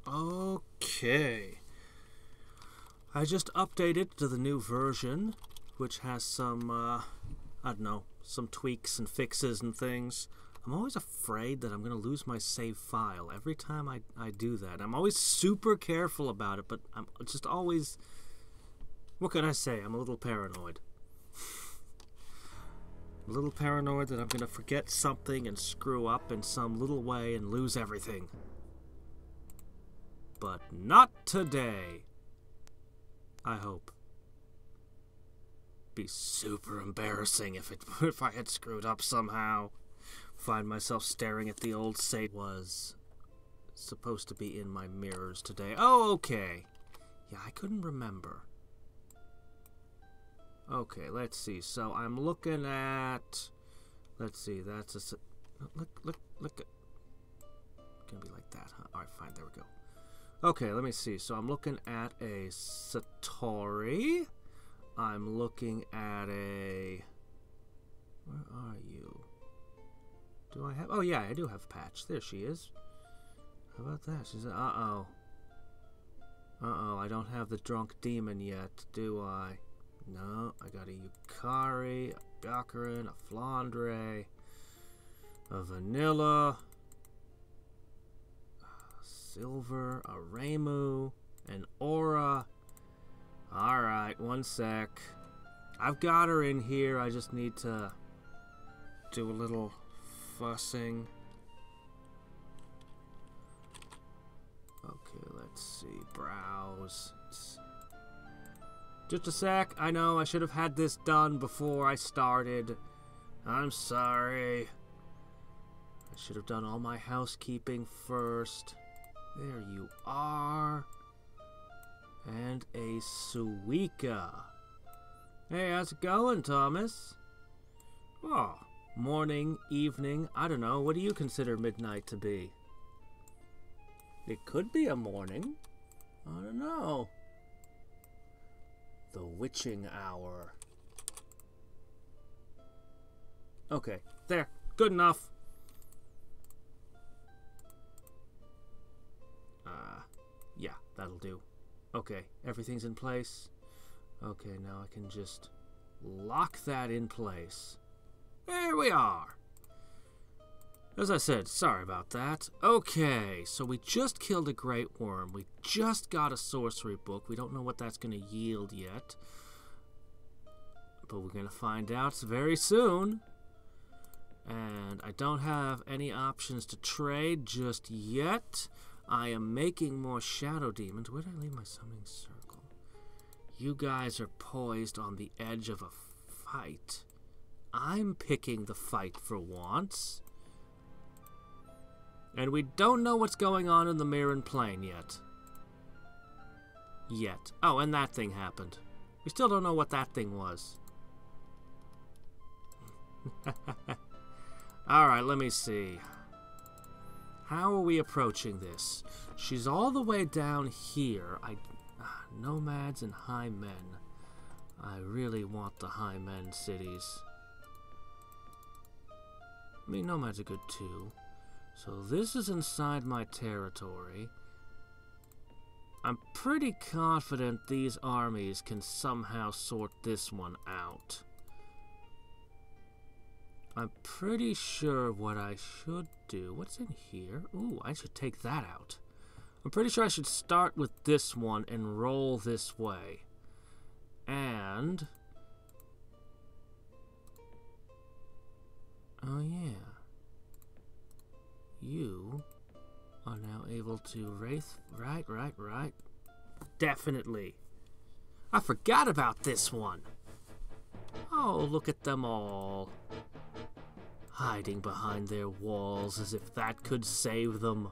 Okay. I just updated to the new version, which has some, I don't know, some tweaks and fixes and things. I'm always afraid that I'm going to lose my save file every time I do that. I'm always super careful about it, but I'm just always... What can I say? I'm a little paranoid. A little paranoid that I'm going to forget something and screw up in some little way and lose everything. But not today. I hope. Be super embarrassing if I had screwed up somehow. Find myself staring at the old save. Was supposed to be in my mirrors today. Oh, okay. Yeah, I couldn't remember. Okay, let's see. So I'm looking at... Let's see, that's a... Look. Gonna be like that, huh? Alright, fine, there we go. Okay, let me see. So I'm looking at a Satori. I'm looking at a... Where are you? Do I have... Oh, yeah, I do have Patch. There she is. How about that? She's... Uh-oh. Uh-oh, I don't have the Drunk Demon yet, do I? No, I got a Yukari, a Byakuran, a Flandre, a Vanilla, a Silver, a Reimu, an Aura. Alright, one sec. I've got her in here, I just need to do a little fussing. Okay, let's see. Browse. Just a sec. I know I should have had this done before I started. I'm sorry. I should have done all my housekeeping first. There you are. And a Suika. Hey, how's it going, Thomas? Oh, morning, evening, I don't know. What do you consider midnight to be? It could be a morning. I don't know. The witching hour. Okay, there. Good enough. Yeah, that'll do. Okay, everything's in place. Okay, now I can just lock that in place. There we are. As I said, sorry about that. Okay, so we just killed a Great Worm. We just got a sorcery book. We don't know what that's going to yield yet. But we're going to find out very soon. And I don't have any options to trade just yet. I am making more Shadow Demons. Where did I leave my summoning circle? You guys are poised on the edge of a fight. I'm picking the fight for once. And we don't know what's going on in the Mirren Plain yet. Oh, and that thing happened. We still don't know what that thing was. Alright, let me see. How are we approaching this? She's all the way down here. Nomads and High Men. I really want the High Men cities. I mean, Nomads are good too. So this is inside my territory. I'm pretty confident these armies can somehow sort this one out. I'm pretty sure what I should do... What's in here? Ooh, I should take that out. I'm pretty sure I should start with this one and roll this way. And... Oh, yeah. You are now able to wraith... Right. Definitely. I forgot about this one. Oh, look at them all. Hiding behind their walls as if that could save them.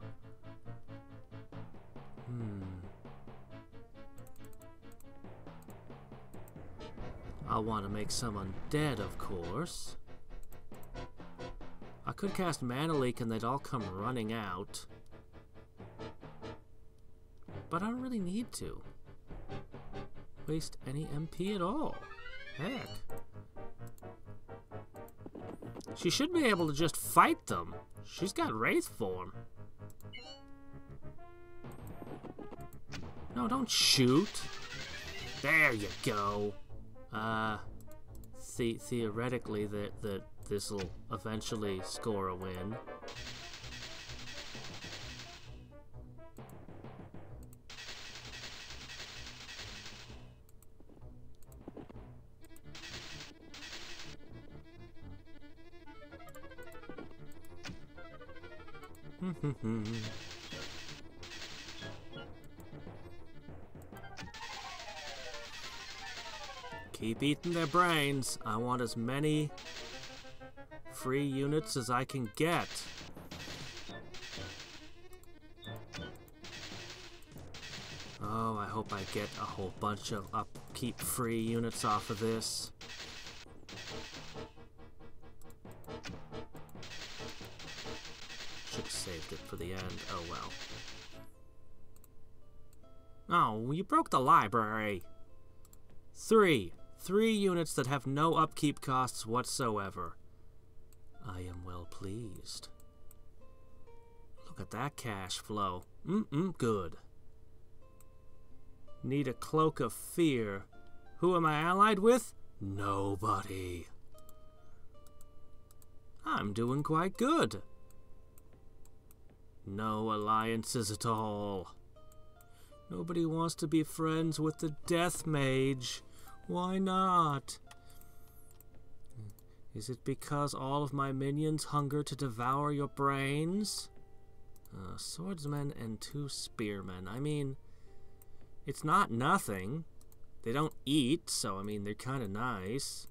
I'll want to make some undead, of course. I could cast Mana Leak and they'd all come running out. But I don't really need to waste any MP at all. Heck. She should be able to just fight them. She's got Wraith form. No, don't shoot. There you go. Theoretically, that this'll eventually score a win. Keep eating their brains. I want as many free units as I can get. Oh, I hope I get a whole bunch of upkeep free units off of this. Should have saved it for the end. Oh well. Oh, you broke the library. Three units that have no upkeep costs whatsoever. I am well pleased. Look at that cash flow. Good. Need a cloak of fear. Who am I allied with? Nobody. I'm doing quite good. No alliances at all. Nobody wants to be friends with the Death Mage. Why not? Is it because all of my minions hunger to devour your brains? Swordsmen and 2 spearmen. I mean, it's not nothing. They don't eat, so I mean, they're kind of nice.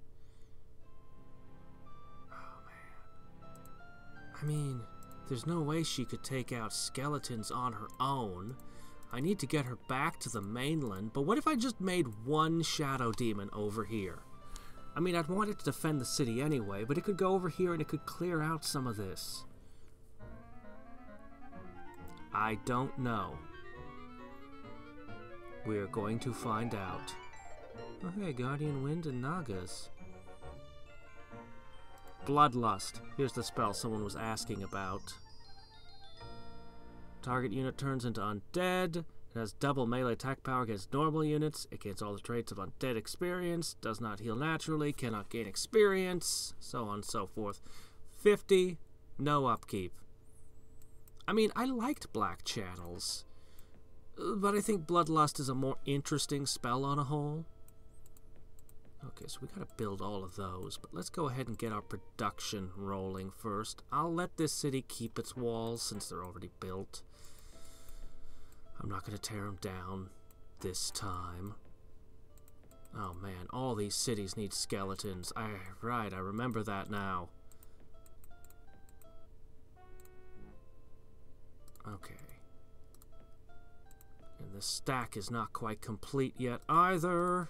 Oh, man. I mean, there's no way she could take out skeletons on her own. I need to get her back to the mainland, but what if I just made one shadow demon over here? I mean, I'd want it to defend the city anyway, but it could go over here and it could clear out some of this. I don't know. We're going to find out. Oh hey, Guardian Wind and Nagas. Bloodlust. Here's the spell someone was asking about. Target unit turns into undead. It has double melee attack power against normal units. It gains all the traits of undead experience. Does not heal naturally. Cannot gain experience. So on and so forth. 50. No upkeep. I mean, I liked Black Channels. But I think Bloodlust is a more interesting spell on a whole. Okay, so we gotta build all of those. But let's go ahead and get our production rolling first. I'll let this city keep its walls since they're already built. I'm not going to tear them down this time. Oh man, all these cities need skeletons. Right, I remember that now. Okay. And the stack is not quite complete yet either.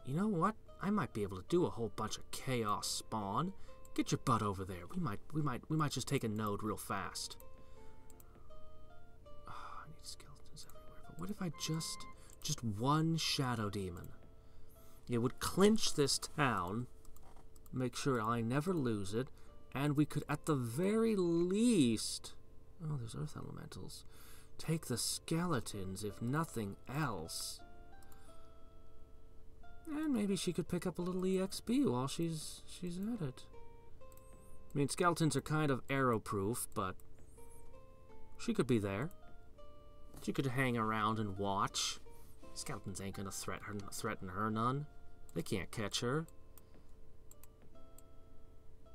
You know what? I might be able to do a whole bunch of chaos spawn. Get your butt over there. We might just take a node real fast. Oh, I need skeletons everywhere. But what if I just one shadow demon? It would clinch this town, make sure I never lose it, and we could at the very least, oh, there's earth elementals, take the skeletons if nothing else. And maybe she could pick up a little EXP while she's at it. I mean, skeletons are kind of arrow-proof, but she could be there. She could hang around and watch. Skeletons ain't gonna threaten her none. They can't catch her.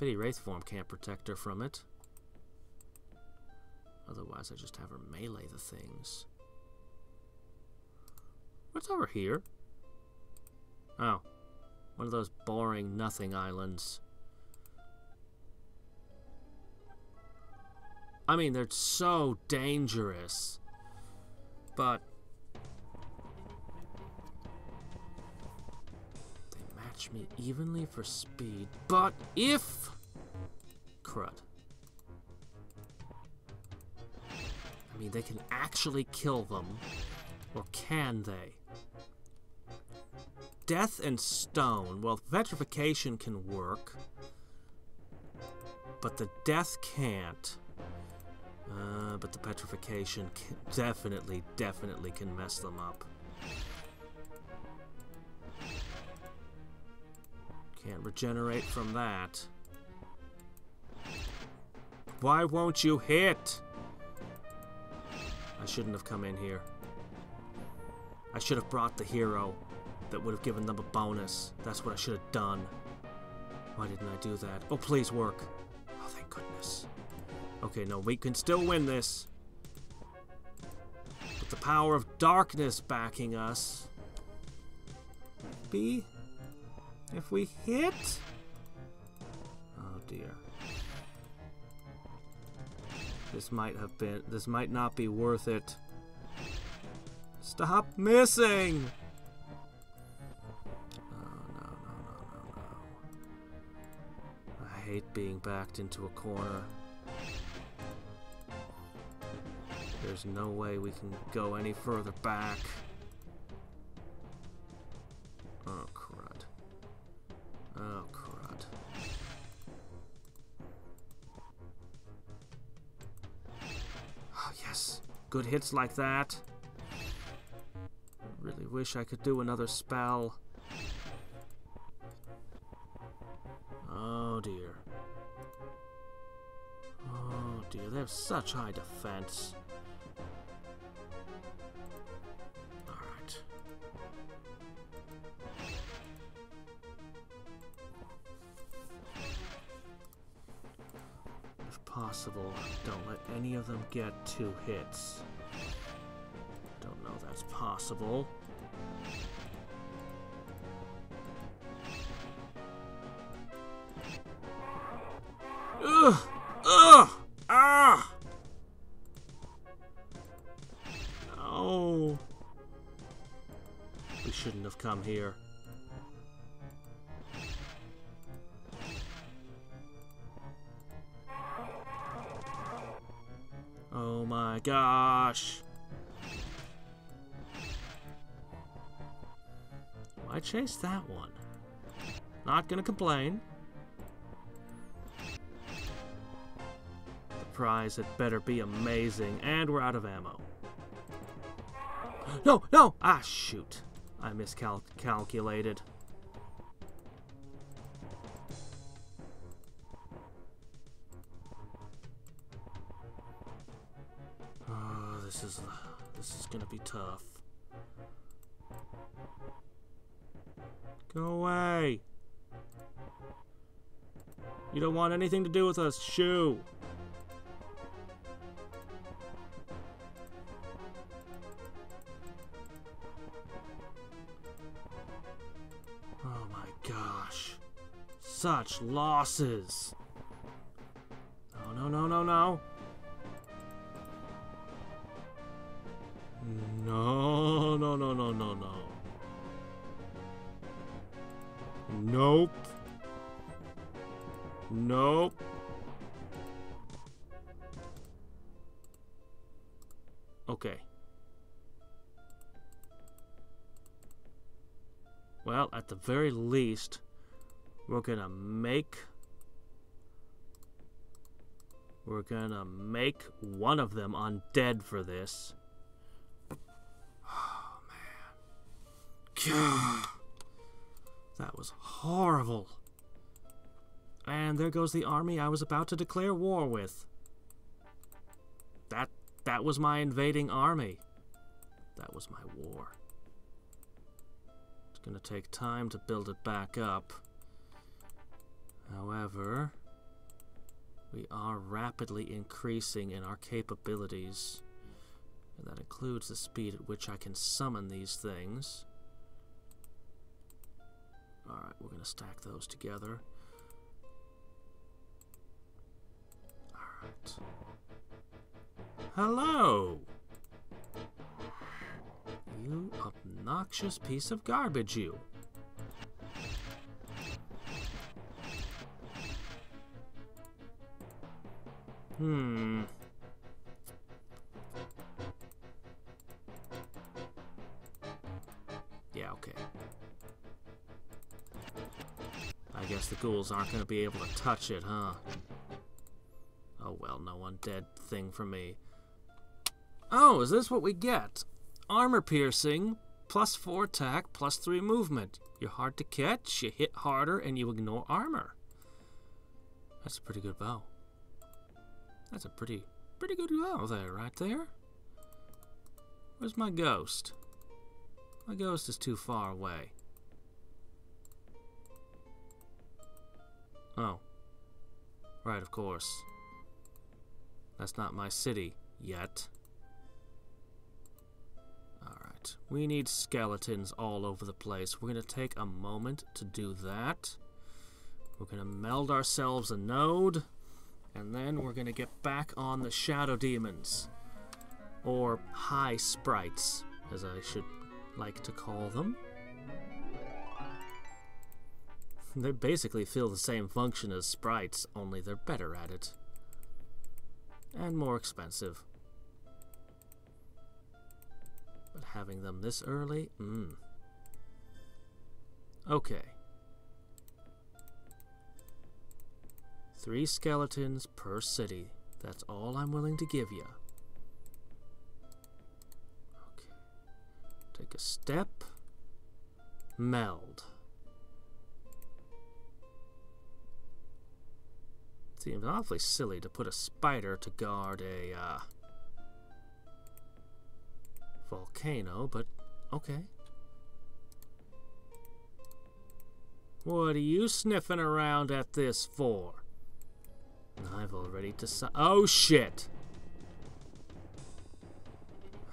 Pity Wraithform can't protect her from it. Otherwise, I just have her melee the things. What's over here? Oh, one of those boring nothing islands. I mean, they're so dangerous, but they match me evenly for speed. But if... crud. I mean, they can actually kill them, or can they? death and stone. Well, petrification can work, but the death can't. But the petrification definitely can mess them up. Can't regenerate from that. Why won't you hit? I shouldn't have come in here. I should have brought the hero that would have given them a bonus. That's what I should have done. Why didn't I do that? Oh, please work. Oh, thank goodness. Okay, no, we can still win this. With the power of darkness backing us. B? If we hit? Oh, dear. This might not be worth it. Stop missing! Oh, no. I hate being backed into a corner. There's no way we can go any further back. Oh, crud. Oh, crud. Oh, yes. Good hits like that. I really wish I could do another spell. Oh, dear. Oh, dear. They have such high defense. Alright. If possible, don't let any of them get 2 hits. Don't know that's possible. Ugh! Ugh! Ah! No. We shouldn't have come here. Oh my gosh. I chased that one. Not gonna complain. The prize had better be amazing, and we're out of ammo. No, no! Ah, shoot. I miscalculated. Oh, this is gonna be tough. Go away! You don't want anything to do with us, shoo! Oh my gosh. Such losses! No, no, no, no, no! No, no, no, no, no, no. Nope. Nope. Okay. Well, at the very least, we're gonna make one of them undead for this. Oh, man. That was horrible. And there goes the army I was about to declare war with. That was my invading army. That was my war. It's gonna take time to build it back up. However, we are rapidly increasing in our capabilities. And that includes the speed at which I can summon these things. Alright, we're going to stack those together. Alright. Hello! You obnoxious piece of garbage, you. Yeah, okay. guess the ghouls aren't going to be able to touch it, huh? Oh well, no undead thing for me. Oh, is this what we get? Armor piercing, +4 attack, +3 movement. You're hard to catch, you hit harder, and you ignore armor. That's a pretty good bow. That's a pretty good bow there, right there. Where's my ghost? My ghost is too far away. Oh. Right, of course. That's not my city yet. Alright. We need skeletons all over the place. We're going to take a moment to do that. We're going to meld ourselves a node. And then we're going to get back on the shadow demons. Or high sprites, as I should like to call them. They basically fill the same function as sprites, only they're better at it. And more expensive. But having them this early? Okay. 3 skeletons per city. That's all I'm willing to give you. Okay. Take a step. Meld. Seems awfully silly to put a spider to guard a volcano, but okay. What are you sniffing around at this for? I've already decided. Oh shit!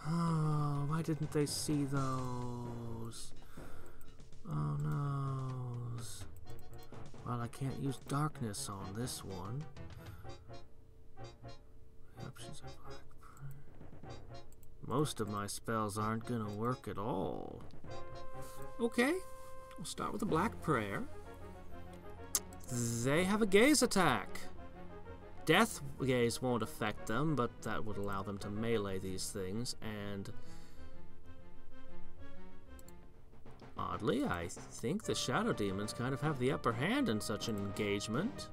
Oh, why didn't they see those? Oh no. Well, I can't use darkness on this one. The options are black. Most of my spells aren't gonna work at all. Okay, we'll start with a black prayer. They have a gaze attack. Death gaze won't affect them, but that would allow them to melee these things, and oddly, I think the shadow demons kind of have the upper hand in such an engagement.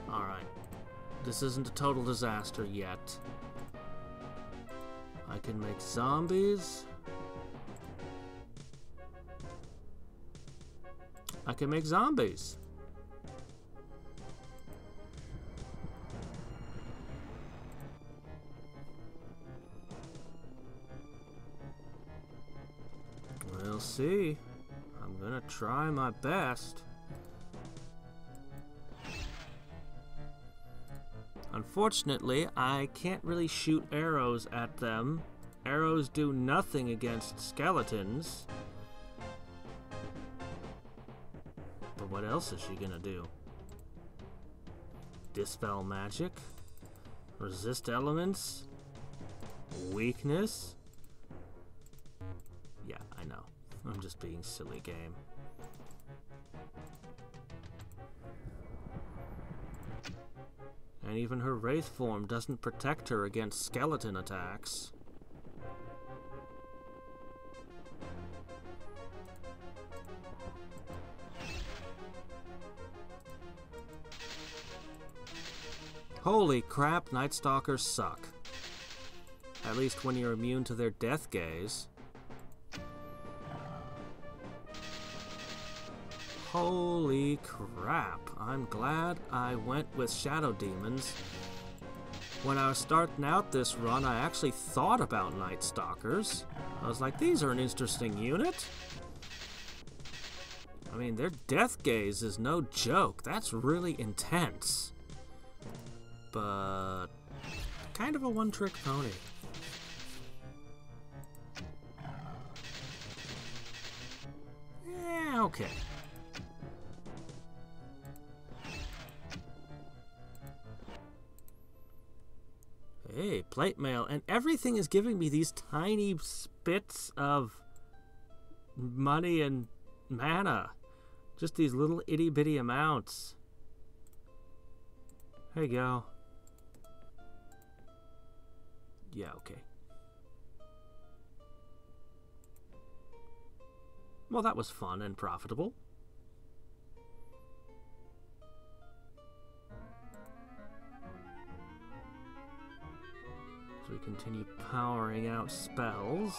Alright. This isn't a total disaster yet. I can make zombies. I can make zombies. We'll see. I'm gonna try my best. Unfortunately, I can't really shoot arrows at them. Arrows do nothing against skeletons. But what else is she gonna do? Dispel magic? Resist elements? Weakness? Yeah, I know. I'm just being silly, game. And even her wraith form doesn't protect her against skeleton attacks. Holy crap, Night Stalkers suck. At least when you're immune to their death gaze. Holy crap. I'm glad I went with Shadow Demons. When I was starting out this run, I actually thought about Night Stalkers. I was like, these are an interesting unit. I mean, their death gaze is no joke. That's really intense. But kind of a one-trick pony. Yeah, okay. Hey, plate mail, and everything is giving me these tiny spits of money and mana. Just these little itty-bitty amounts. There you go. Yeah, okay. Well, that was fun and profitable. So we continue powering out spells.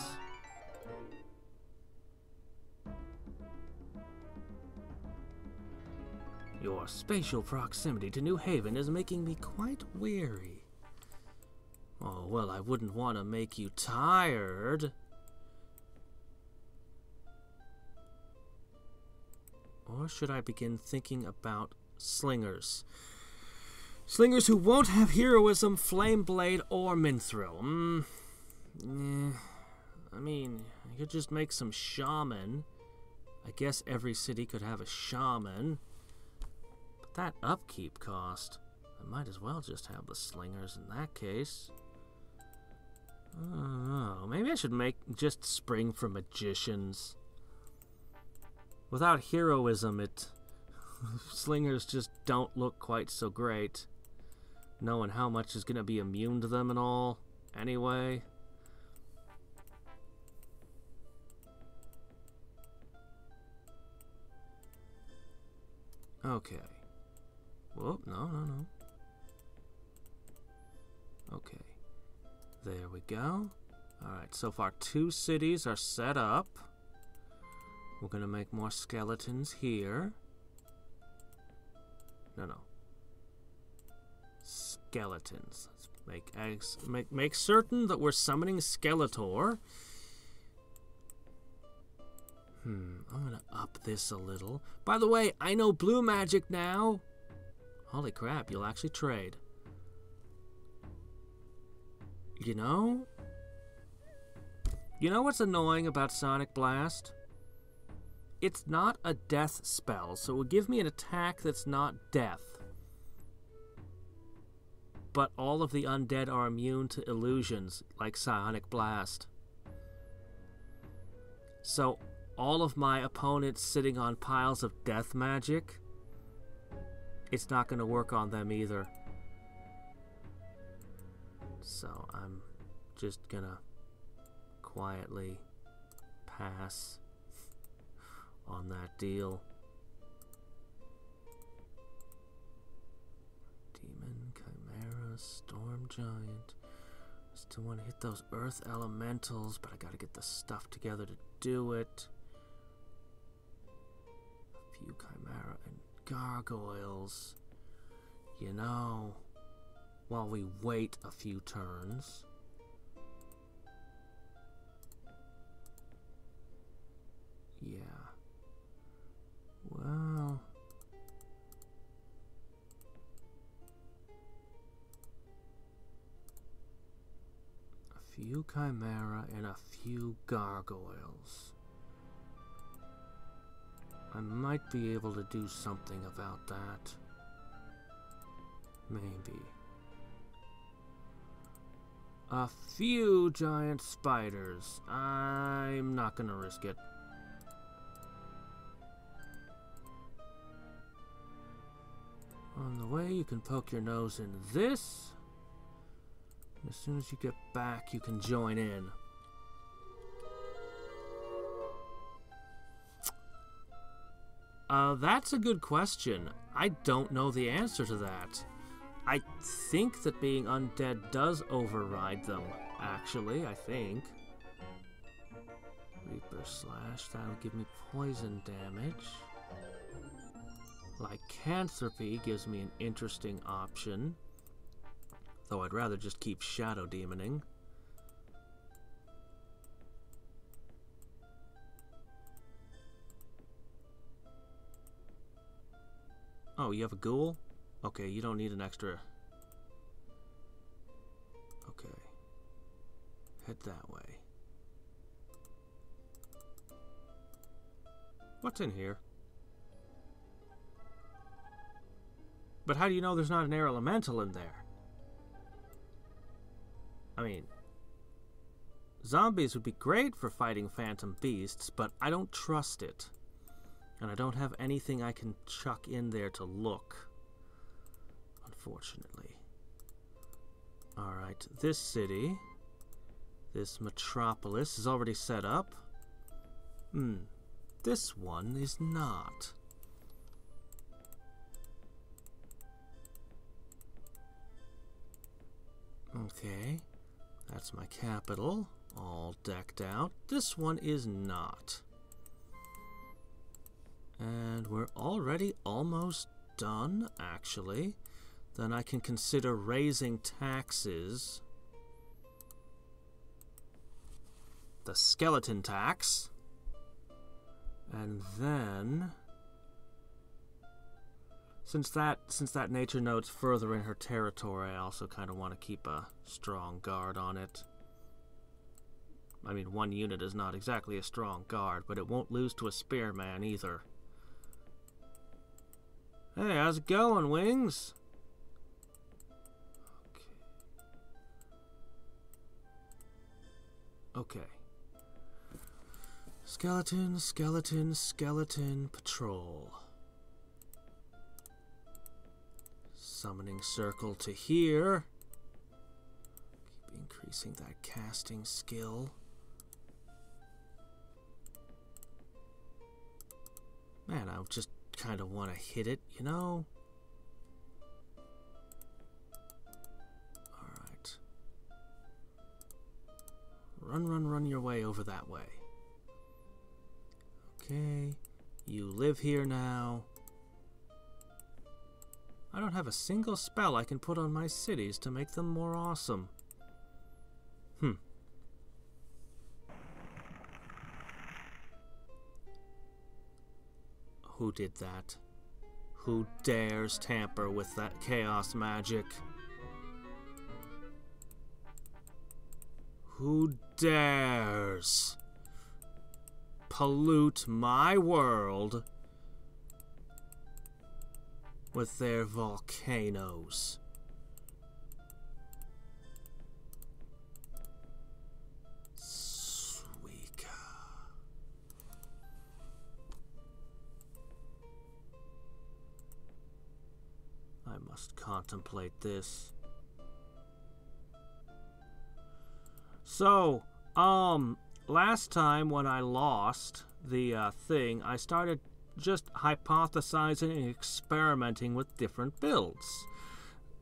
Your spatial proximity to New Haven is making me quite weary. Oh, well, I wouldn't want to make you tired. Or should I begin thinking about slingers? Slingers who won't have heroism, flame blade, or minthrill. I mean, you could just make some shaman. I guess every city could have a shaman. But that upkeep cost, I might as well just have the slingers in that case. I don't know. Maybe I should just spring for magicians. Without heroism, slingers just don't look quite so great. Knowing how much is going to be immune to them and all, anyway. Okay. Whoop, no. Okay. There we go. Alright, so far 2 cities are set up. We're going to make more skeletons here. No. Skeletons. Let's make certain that we're summoning Skeletor. I'm going to up this a little. By the way, I know blue magic now. Holy crap, you'll actually trade. You know what's annoying about Sonic Blast? It's not a death spell, so it will give me an attack that's not death. But all of the undead are immune to illusions, like Psionic Blast. So, all of my opponents sitting on piles of death magic, it's not going to work on them either. So, I'm just gonna quietly pass on that deal. Demon, Chimera, Storm Giant. Still want to hit those Earth Elementals, but I gotta get the stuff together to do it. A few Chimera and Gargoyles. You know, while we wait a few turns. Yeah. Well, a few Chimera and a few Gargoyles. I might be able to do something about that. Maybe. A few giant spiders. I'm not gonna risk it. On the way, you can poke your nose in this. And as soon as you get back, you can join in. That's a good question. I don't know the answer to that. I think that being undead does override them, actually, I think. Reaper Slash, that'll give me poison damage. Lycanthropy gives me an interesting option, though I'd rather just keep Shadow Demoning. Oh, you have a ghoul? Okay, you don't need an extra. Okay. Head that way. What's in here? But how do you know there's not an air elemental in there? I mean, zombies would be great for fighting phantom beasts, but I don't trust it. And I don't have anything I can chuck in there to look, unfortunately. Alright, this city, this metropolis is already set up. this one is not. Okay, that's my capital, all decked out. This one is not. And we're already almost done, actually. Then I can consider raising taxes. The skeleton tax. And then, since that nature node's further in her territory, I also kind of want to keep a strong guard on it. I mean, one unit is not exactly a strong guard, but it won't lose to a spearman either. Hey, how's it going, Wings? Okay. Skeleton, skeleton, skeleton patrol. Summoning circle to here. Keep increasing that casting skill. Man, I just kind of want to hit it, you know? Alright. Run your way over that way. Okay, you live here now. I don't have a single spell I can put on my cities to make them more awesome. Who did that? Who dares tamper with that chaos magic? Who dares pollute my world with their volcanoes? I must contemplate this. So, last time when I lost the thing, I started just hypothesizing and experimenting with different builds.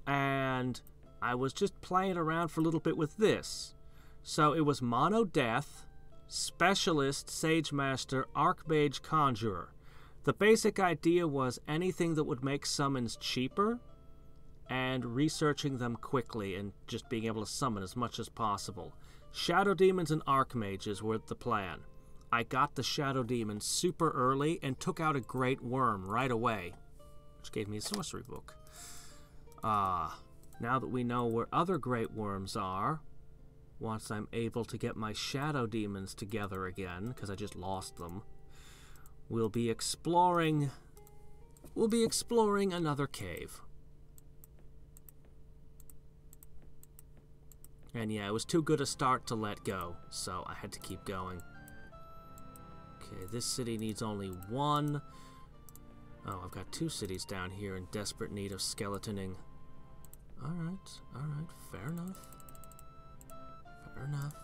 And I was just playing around for a little bit with this. So it was Mono Death, Specialist, Sage Master, Archmage, Conjurer. The basic idea was anything that would make summons cheaper and researching them quickly and just being able to summon as much as possible. Shadow Demons and Archmages were the plan. I got the Shadow Demon super early and took out a Great Worm right away, which gave me a sorcery book. Now that we know where other Great Worms are, once I'm able to get my Shadow Demons together again, because I just lost them, we'll be exploring another cave. And yeah, it was too good a start to let go, so I had to keep going. Okay, this city needs only one. Oh, I've got two cities down here in desperate need of skeletoning. Alright, fair enough. Fair enough.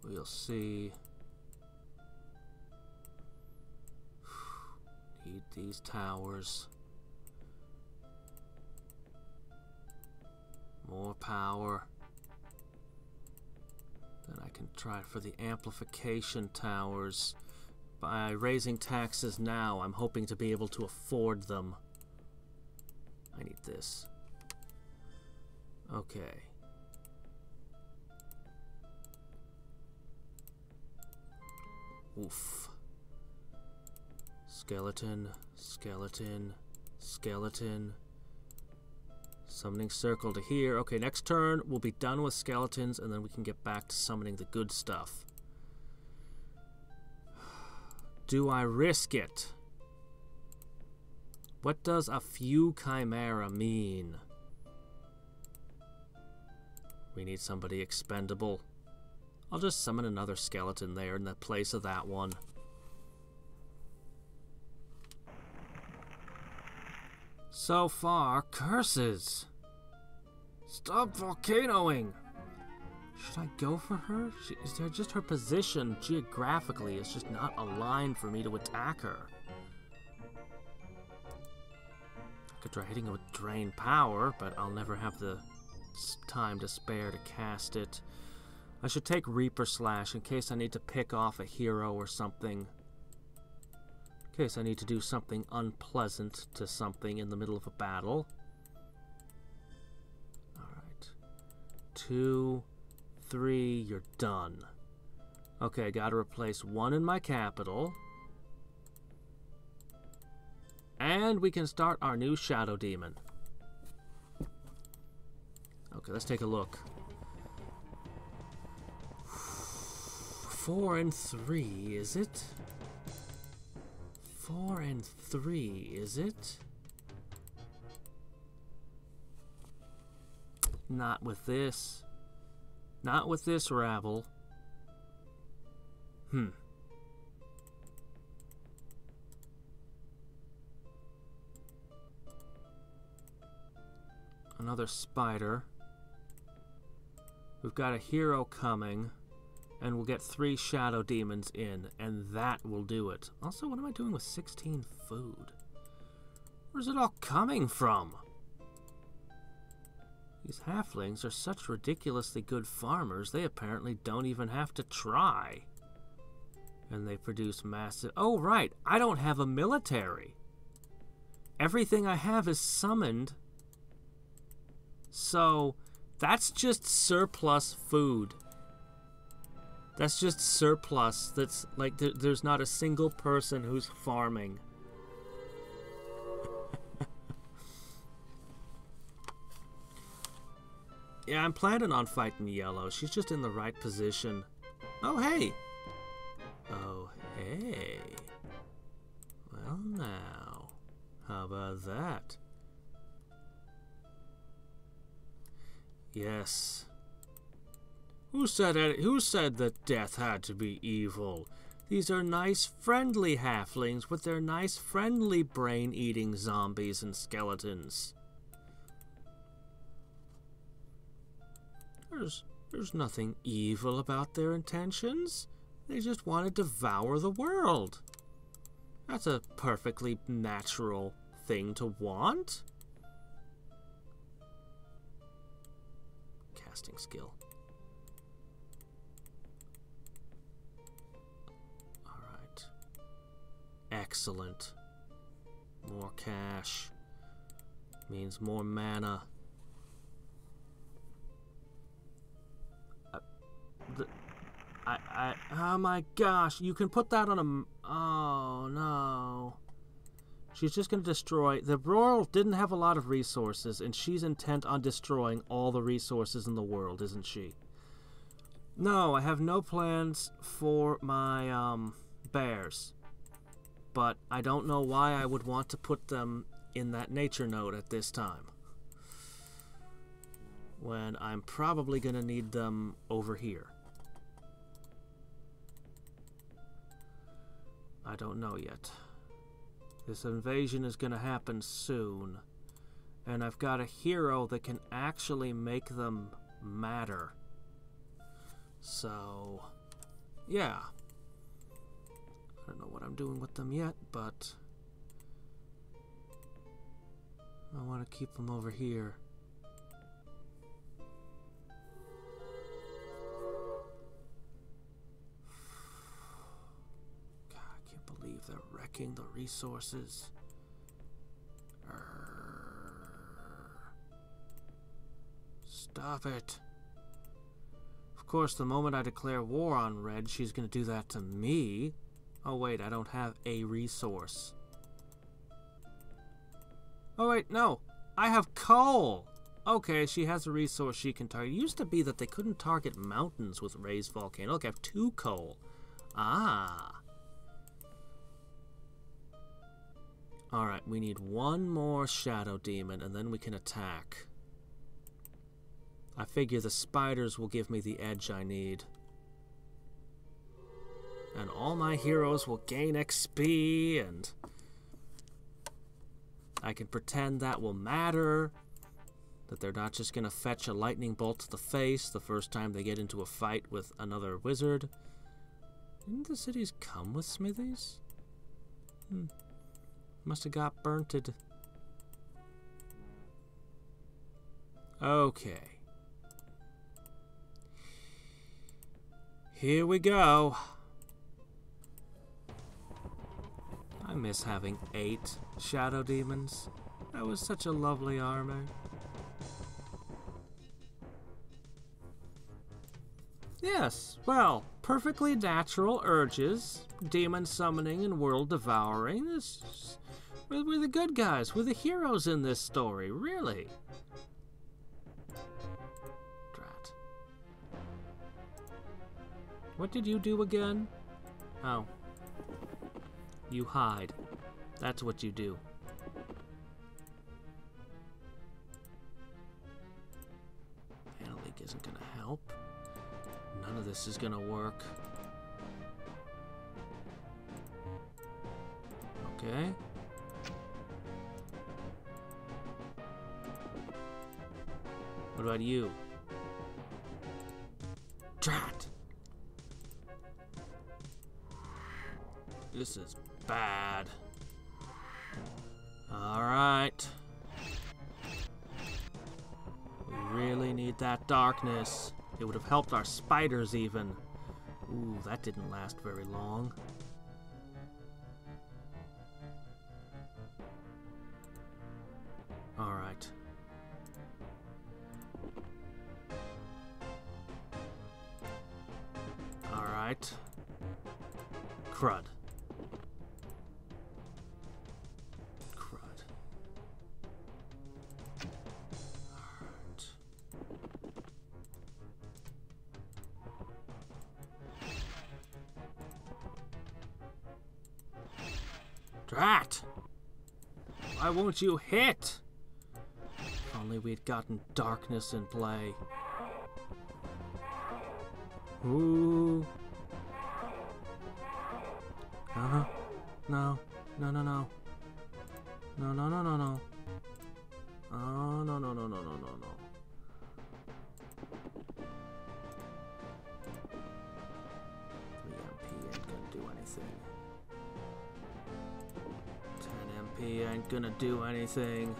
We'll see. Need these towers. More power. Then I can try for the amplification towers. By raising taxes now, I'm hoping to be able to afford them. I need this. Okay. Oof. Skeleton, skeleton, skeleton. Summoning circle to here. Okay, next turn we'll be done with skeletons and then we can get back to summoning the good stuff. Do I risk it? What does a few chimera mean? We need somebody expendable. I'll just summon another skeleton there in the place of that one. So far, curses. Stop volcanoing. Should I go for her? Is there just her position geographically is just not aligned for me to attack her? I could try hitting her with drain power, but I'll never have the time to spare to cast it. I should take Reaper Slash in case I need to pick off a hero or something. In case I need to do something unpleasant to something in the middle of a battle. Alright. 2, 3, you're done. Okay, gotta replace 1 in my capital. And we can start our new Shadow Demon. Okay, let's take a look. 4 and 3, is it? 4 and 3, is it? Not with this. Not with this rabble. Another spider. We've got a hero coming. And we'll get 3 shadow demons in, and that will do it. Also, what am I doing with 16 food? Where's it all coming from? These halflings are such ridiculously good farmers, they apparently don't even have to try. And they produce massive... Oh, right, I don't have a military. Everything I have is summoned. So, that's just surplus food. That's just surplus. That's like there's not a single person who's farming. Yeah, I'm planning on fighting Yellow. She's just in the right position. Oh, hey. Oh, hey. Well, now. How about that? Yes. Who said that death had to be evil? These are nice, friendly halflings with their nice, friendly brain-eating zombies and skeletons. There's nothing evil about their intentions. They just want to devour the world. That's a perfectly natural thing to want. Casting skill. Excellent. More cash means more mana. Oh my gosh, you can put that on a... Oh no. She's just going to destroy... The Royal didn't have a lot of resources, and she's intent on destroying all the resources in the world, isn't she? No, I have no plans for my bears. But I don't know why I would want to put them in that nature node at this time. When I'm probably going to need them over here. I don't know yet. This invasion is going to happen soon. And I've got a hero that can actually make them matter. So, yeah. I don't know what I'm doing with them yet, but I want to keep them over here. God, I can't believe they're wrecking the resources. Stop it. Of course, the moment I declare war on Red, she's going to do that to me. Oh wait, I don't have a resource. Oh wait, no. I have coal! Okay, she has a resource she can target. It used to be that they couldn't target mountains with raised volcano. Look, I have 2 coal. Ah. Alright, we need 1 more Shadow Demon, and then we can attack. I figure the spiders will give me the edge I need. And all my heroes will gain XP, and I can pretend that will matter. That they're not just going to fetch a lightning bolt to the face the first time they get into a fight with another wizard. Didn't the cities come with smithies? Must have got burnted. Okay. Here we go. I miss having 8 shadow demons. That was such a lovely armor. Yes, well, perfectly natural urges, demon summoning and world devouring. We're the good guys. We're the heroes in this story, really. Drat. What did you do again? Oh. You hide. That's what you do. Mana Leak isn't gonna help. None of this is gonna work. Okay. What about you? Drat! This is bad. Alright. We really need that darkness. It would have helped our spiders even. Ooh, that didn't last very long. Alright. Alright. Crud. Crud. Alright. Drat! Why won't you hit? If only we'd gotten darkness in play. Ooh. Uh-huh. No. No, no, no. No, no, no, no, no. Oh, no, no, no, no, no, no, no. The MP ain't gonna do anything. 10 MP ain't gonna do anything.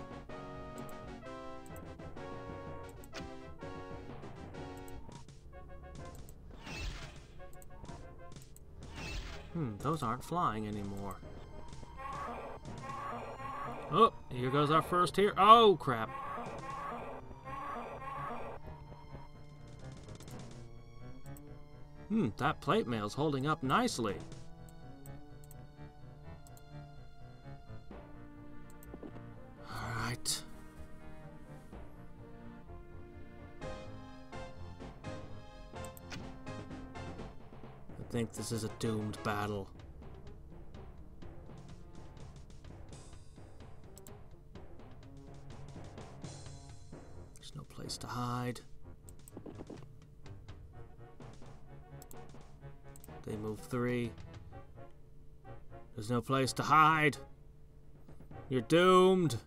Those aren't flying anymore. Oh, here goes our first here. Oh, crap. That plate mail's holding up nicely. All right. I think this is a doomed battle. There's no place to hide. They move 3. There's no place to hide. You're doomed.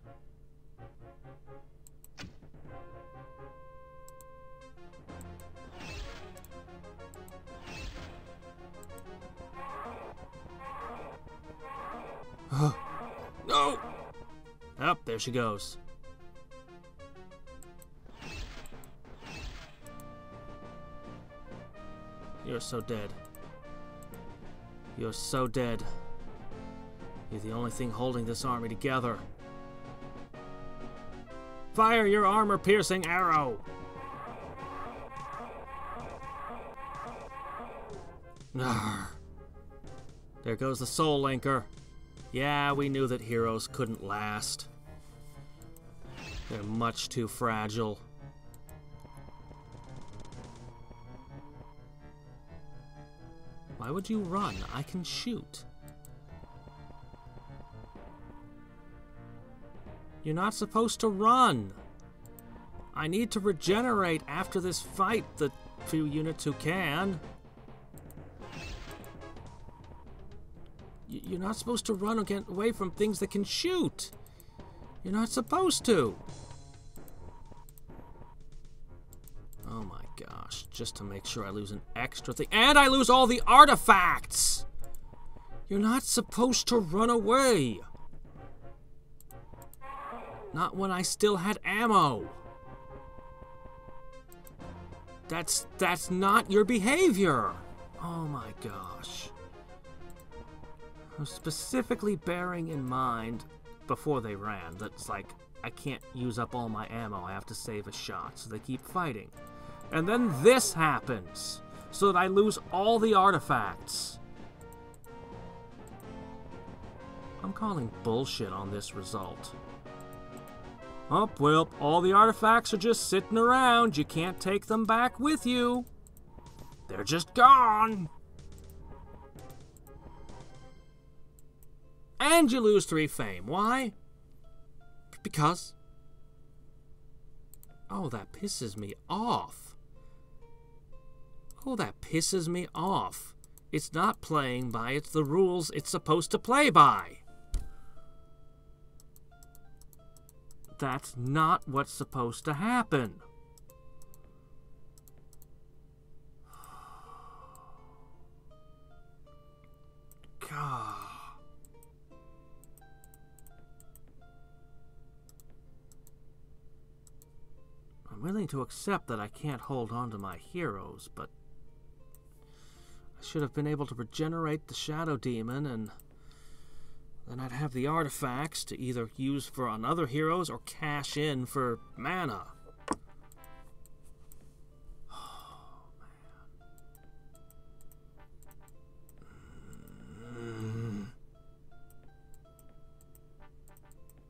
No! Up, there she goes. You're so dead. You're so dead. You're the only thing holding this army together. Fire your armor-piercing arrow! There goes the soul linker. Yeah, we knew that heroes couldn't last. They're much too fragile. Why would you run? I can shoot. You're not supposed to run. I need to regenerate after this fight, the few units who can. You're not supposed to run away from things that can shoot. You're not supposed to. Oh my gosh, just to make sure I lose an extra thing. And I lose all the artifacts! You're not supposed to run away. Not when I still had ammo. That's not your behavior. Oh my gosh. I was specifically bearing in mind before they ran that's like, I can't use up all my ammo. I have to save a shot, so they keep fighting. And then this happens, so that I lose all the artifacts. I'm calling bullshit on this result. Oh, well, all the artifacts are just sitting around. You can't take them back with you. They're just gone. And you lose 3 fame. Why? Because... oh, that pisses me off. Oh, that pisses me off. It's not playing by the rules it's supposed to play by. That's not what's supposed to happen. God. I'm willing to accept that I can't hold on to my heroes, but I should have been able to regenerate the Shadow Demon, and then I'd have the artifacts to either use for on other heroes or cash in for mana. Oh, man.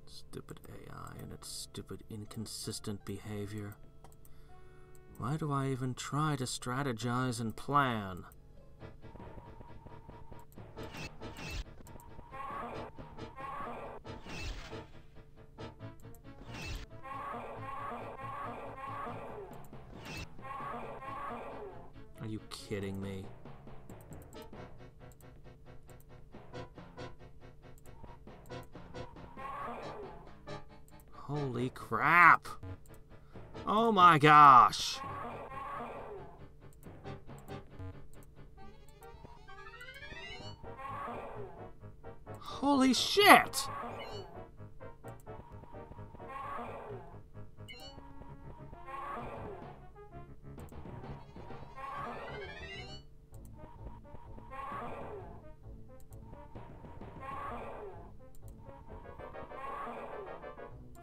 Stupid AI and its stupid inconsistent behavior. Why do I even try to strategize and plan? Are you kidding me? Holy crap! Oh my gosh! Holy shit!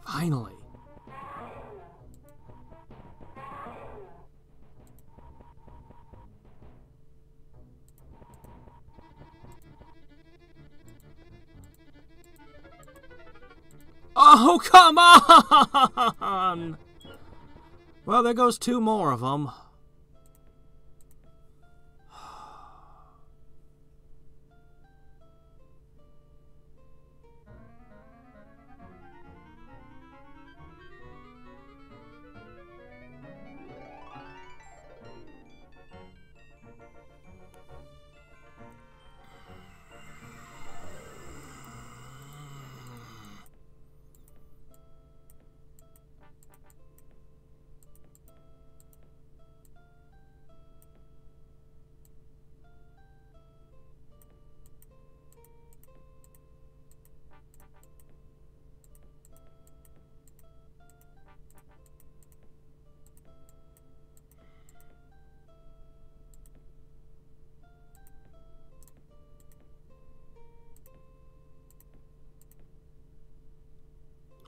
Finally. Oh, come on! Well, there goes 2 more of them.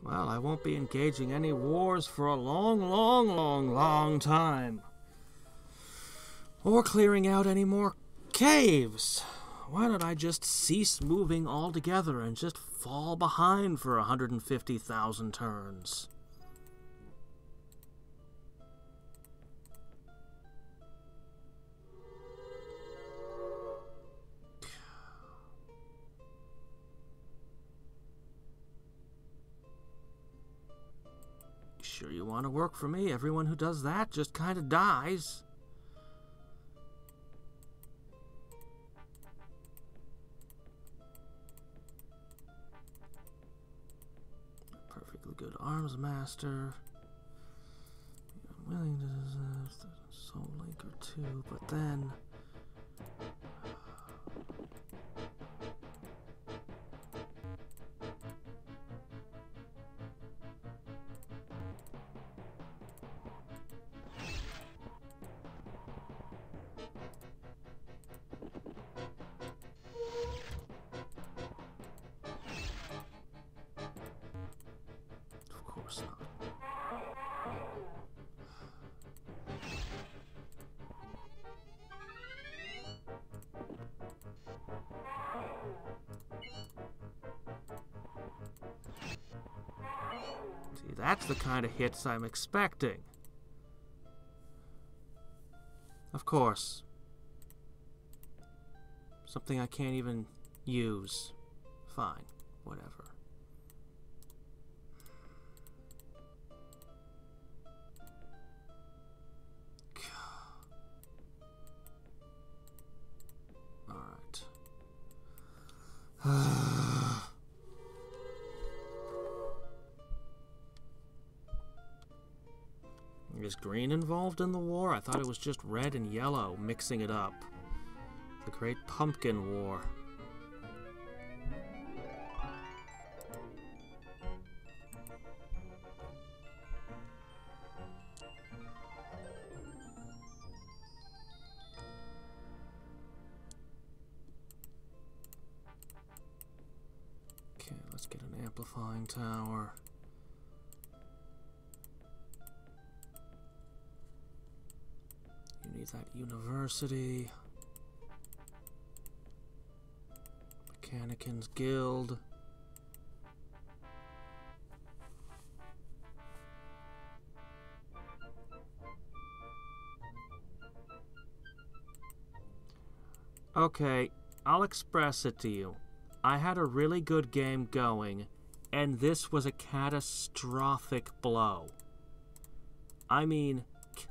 Well, I won't be engaging any wars for a long time. Or clearing out any more caves. Why don't I just cease moving altogether and just fall behind for 150,000 turns? Sure you want to work for me? Everyone who does that just kind of dies. good arms master. I'm willing to deserve the soul link or two, but then... Of course not. See, that's the kind of hits I'm expecting. Of course. Something I can't even use. Fine. Whatever. Alright. Is green involved in the war? I thought it was just red and yellow, mixing it up. The Great Pumpkin War. Okay, let's get an amplifying tower. You need that university. Mechanican's Guild. Okay, I'll express it to you. I had a really good game going, and this was a catastrophic blow. I mean,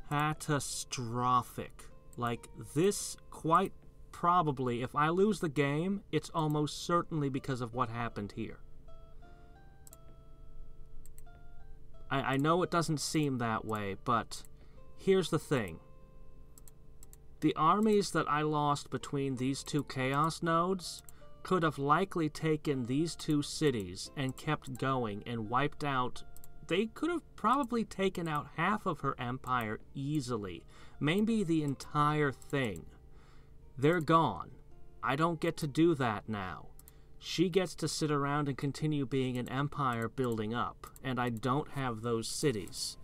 catastrophic. Like, this quite probably, if I lose the game, it's almost certainly because of what happened here. I know it doesn't seem that way, but here's the thing. The armies that I lost between these two Chaos nodes could have likely taken these two cities and kept going and wiped out. They could have probably taken out half of her empire easily, maybe the entire thing. They're gone. I don't get to do that now. She gets to sit around and continue being an empire building up, and I don't have those cities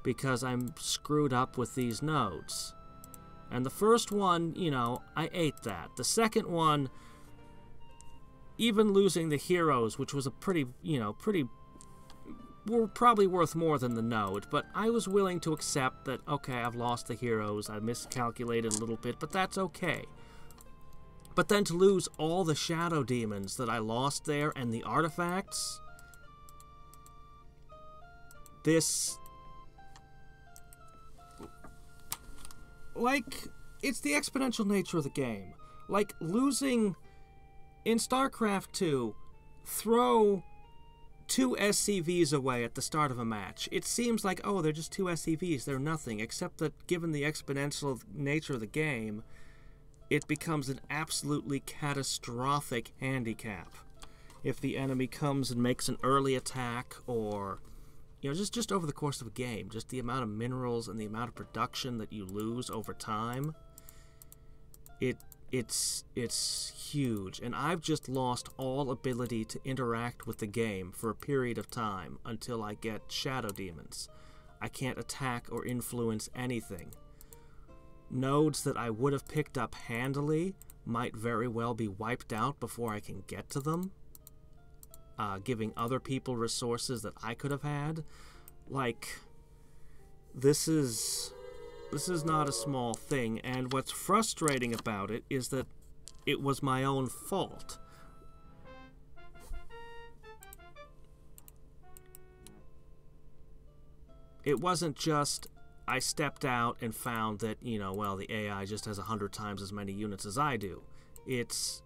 because I'm screwed up with these nodes. And the first one, you know, I ate that. The second one, even losing the heroes, which was a pretty, were probably worth more than the node, but I was willing to accept that, okay, I've lost the heroes, I miscalculated a little bit, but that's okay. But then to lose all the shadow demons that I lost there and the artifacts, this... Like, it's the exponential nature of the game. Like, losing... In StarCraft 2, throw 2 SCVs away at the start of a match. It seems like, oh, they're just 2 SCVs, they're nothing, except that given the exponential nature of the game, it becomes an absolutely catastrophic handicap. If the enemy comes and makes an early attack, or, you know, just over the course of a game, just the amount of minerals and the amount of production that you lose over time, it's huge, and I've just lost all ability to interact with the game for a period of time until I get shadow demons. I can't attack or influence anything. Nodes that I would have picked up handily might very well be wiped out before I can get to them, giving other people resources that I could have had. Like, this is not a small thing, and what's frustrating about it is that it was my own fault. It wasn't just I stepped out and found that, you know, well, the AI just has 100 times as many units as I do. It's,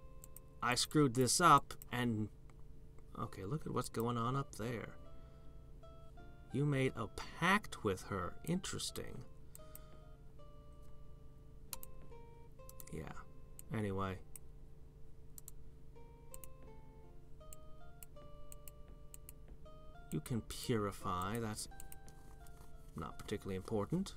I screwed this up, and, okay, look at what's going on up there. You made a pact with her. Interesting. Yeah. Anyway. You can purify. That's not particularly important.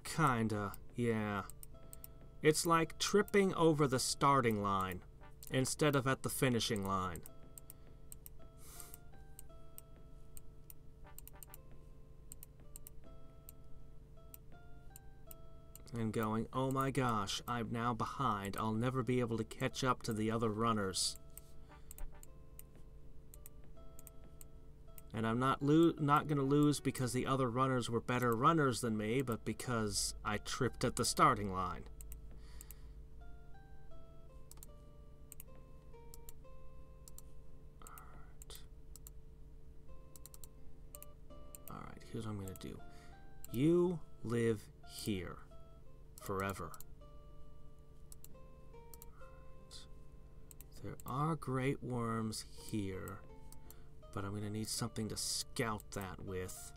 Kinda, yeah. It's like tripping over the starting line instead of at the finishing line. And going, oh my gosh, I'm now behind. I'll never be able to catch up to the other runners. And I'm not going to lose because the other runners were better runners than me, but because I tripped at the starting line. Alright, here's what I'm going to do. You live here. Forever. There are great worms here. But I'm going to need something to scout that with.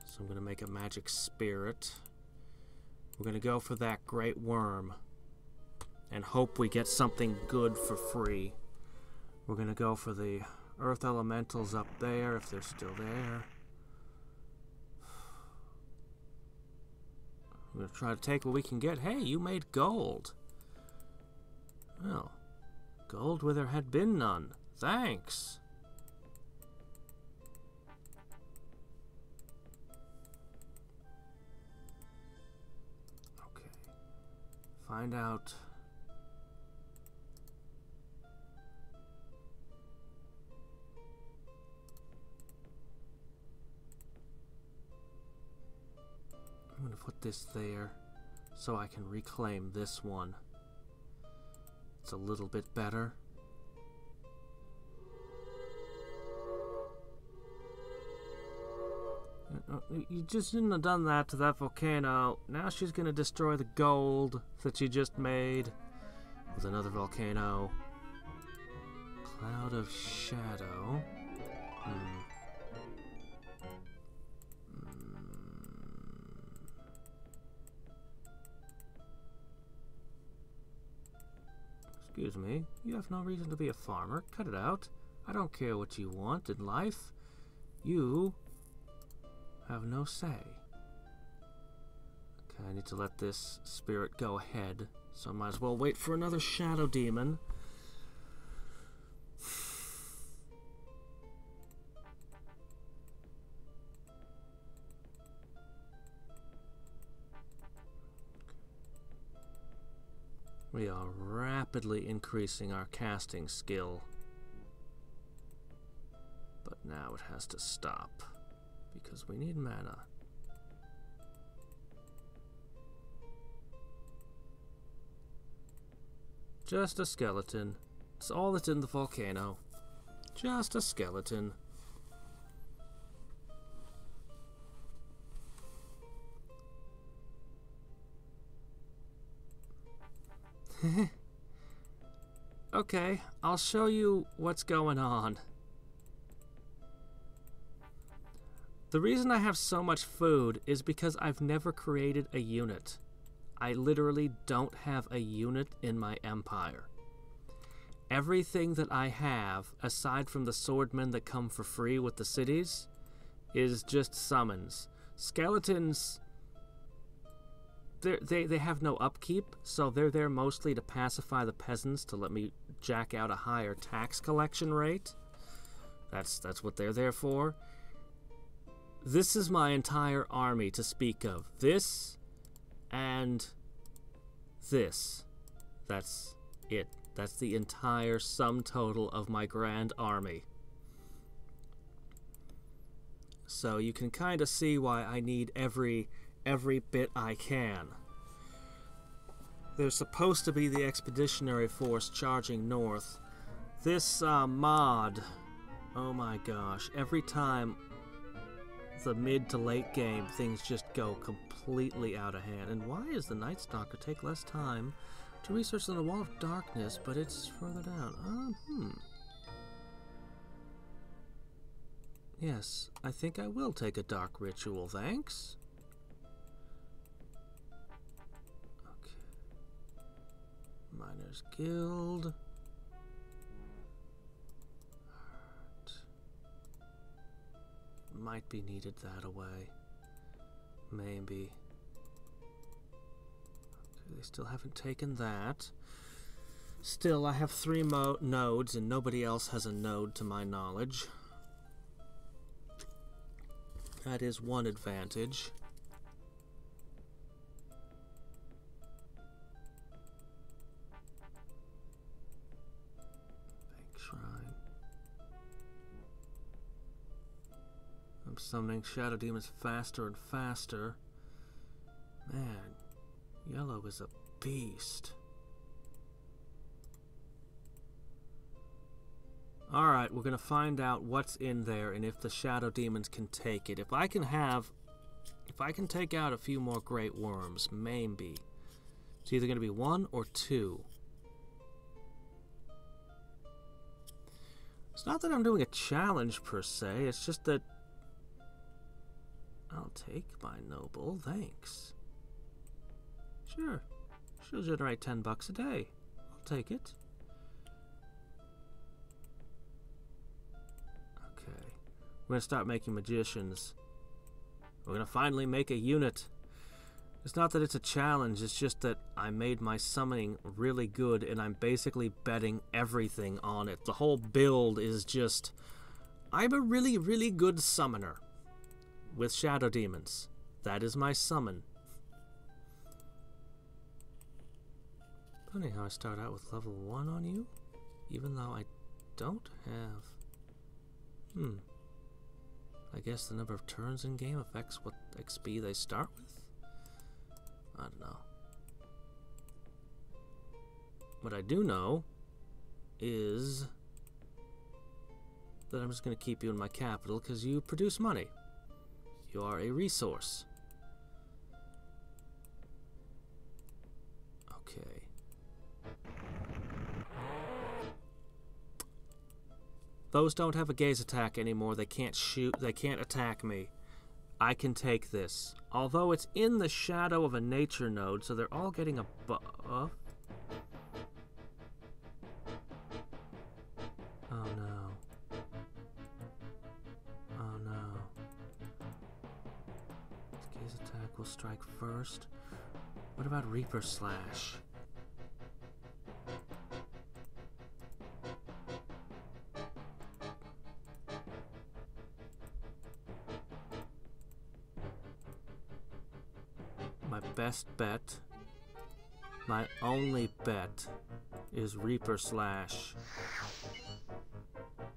So I'm going to make a magic spirit. We're going to go for that great worm. And hope we get something good for free. We're going to go for the earth elementals up there, if they're still there. I'm going to try to take what we can get. Hey, you made gold. Well, gold where there had been none. Thanks. Okay. Find out. I'm going to put this there so I can reclaim this one. It's a little bit better. You just shouldn't have done that to that volcano. Now she's going to destroy the gold that she just made with another volcano. Cloud of shadow. Excuse me, you have no reason to be a farmer. Cut it out. I don't care what you want in life. You have no say. Okay, I need to let this spirit go ahead, so I might as well wait for another shadow demon. We are rapidly increasing our casting skill, but now it has to stop because we need mana. Just a skeleton. It's all that's in the volcano. Just a skeleton. Okay, I'll show you what's going on. The reason I have so much food is because I've never created a unit. I literally don't have a unit in my empire. Everything that I have, aside from the swordmen that come for free with the cities, is just summons. Skeletons, they have no upkeep, so they're there mostly to pacify the peasants, to let me jack out a higher tax collection rate. That's what they're there for. This is my entire army to speak of. This and this. That's it. That's the entire sum total of my grand army. So you can kind of see why I need every bit I can. There's supposed to be the expeditionary force charging north. This mod, oh my gosh, every time the mid to late game, things just go completely out of hand. And why is the Night Stalker take less time to research than the Wall of Darkness, but it's further down? Yes, I think I will take a dark ritual, thanks. Okay. Miners Guild. Might be needed that away. Maybe. Okay, they still haven't taken that. Still, I have 3 nodes, and nobody else has a node to my knowledge. That is one advantage. Bank Shrine. I'm summoning shadow demons faster and faster. Man, yellow is a beast. Alright, we're going to find out what's in there and if the shadow demons can take it. If I can take out a few more great worms, maybe. It's either going to be 1 or 2. It's not that I'm doing a challenge per se, it's just that I'll take my noble, thanks. Sure, she'll generate $10 a day. I'll take it. We're going to start making magicians. We're going to finally make a unit. It's not that it's a challenge, it's just that I made my summoning really good and I'm basically betting everything on it. The whole build is just... I'm a really, really good summoner with shadow demons. That is my summon. Funny how I start out with level 1 on you, even though I don't have... I guess the number of turns in game affects what XP they start with? I don't know. What I do know is that I'm just going to keep you in my capital because you produce money. You are a resource. Okay. Those don't have a gaze attack anymore. They can't shoot. They can't attack me. I can take this. Although it's in the shadow of a nature node, so they're all getting a buff. Oh no. Oh no. Gaze attack will strike first. What about Reaper Slash? Best bet, my only bet, is Reaper Slash.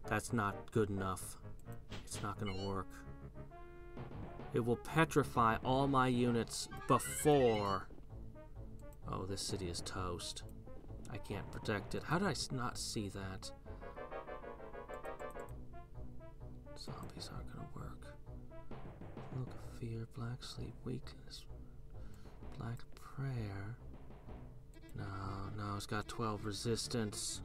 That's not good enough. It's not gonna work. It will petrify all my units before... Oh, this city is toast. I can't protect it. How did I not see that? Zombies aren't gonna work. Look of fear, black sleep, weakness... Black Prayer. No, it's got 12 resistance.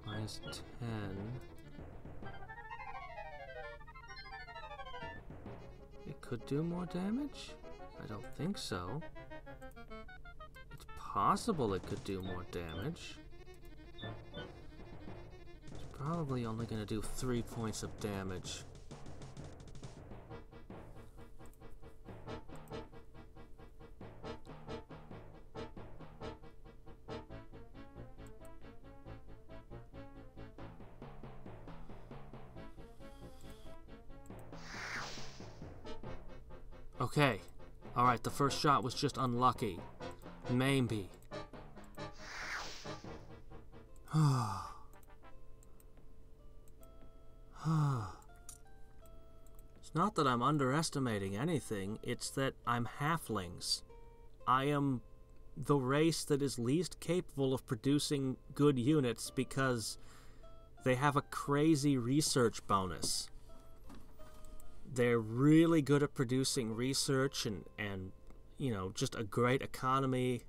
Minus 10. It could do more damage? I don't think so. It's possible it could do more damage. Probably only going to do 3 points of damage. Okay. Alright, the first shot was just unlucky. Maybe. It's not that I'm underestimating anything, it's that I'm halflings. I am the race that is least capable of producing good units because they have a crazy research bonus. They're really good at producing research and you know, just a great economy.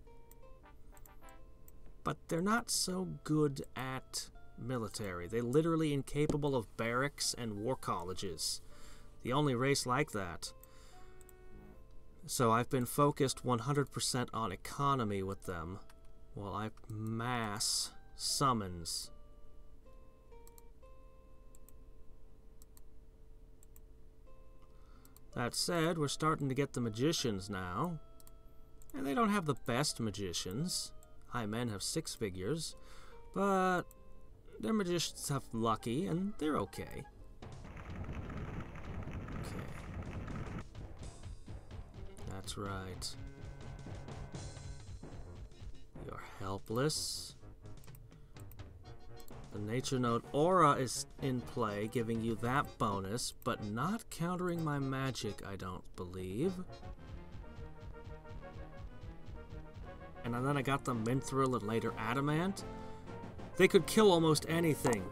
But they're not so good at military. They're literally incapable of barracks and war colleges. The only race like that. So I've been focused 100% on economy with them while I mass summons. That said, we're starting to get the magicians now. And they don't have the best magicians. High men have 6 figures. But their magicians have lucky, and they're okay. Okay. That's right. You're helpless. The nature node aura is in play, giving you that bonus, but not countering my magic, I don't believe. And then I got the Mithril and later Adamant. They could kill almost anything,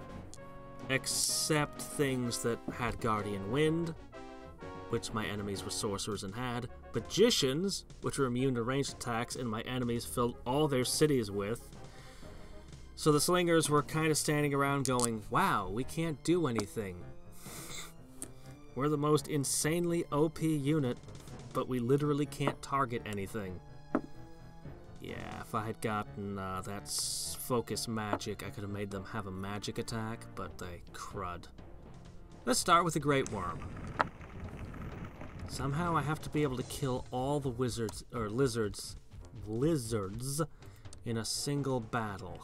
except things that had Guardian Wind, which my enemies were sorcerers and had, magicians, which were immune to ranged attacks, and my enemies filled all their cities with. So the slingers were kind of standing around going, wow, we can't do anything. We're the most insanely OP unit, but we literally can't target anything. Yeah, if I had gotten that focus magic, I could have made them have a magic attack, but they crud. Let's start with the Great Worm. Somehow I have to be able to kill all the wizards, or lizards in a single battle.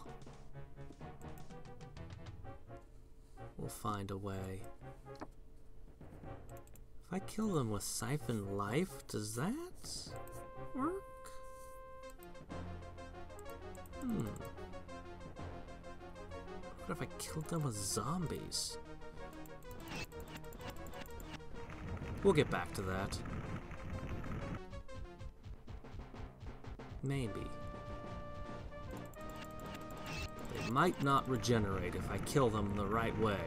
We'll find a way. If I kill them with Siphon Life, does that work? What if I killed them with zombies? We'll get back to that. Maybe. They might not regenerate if I kill them the right way.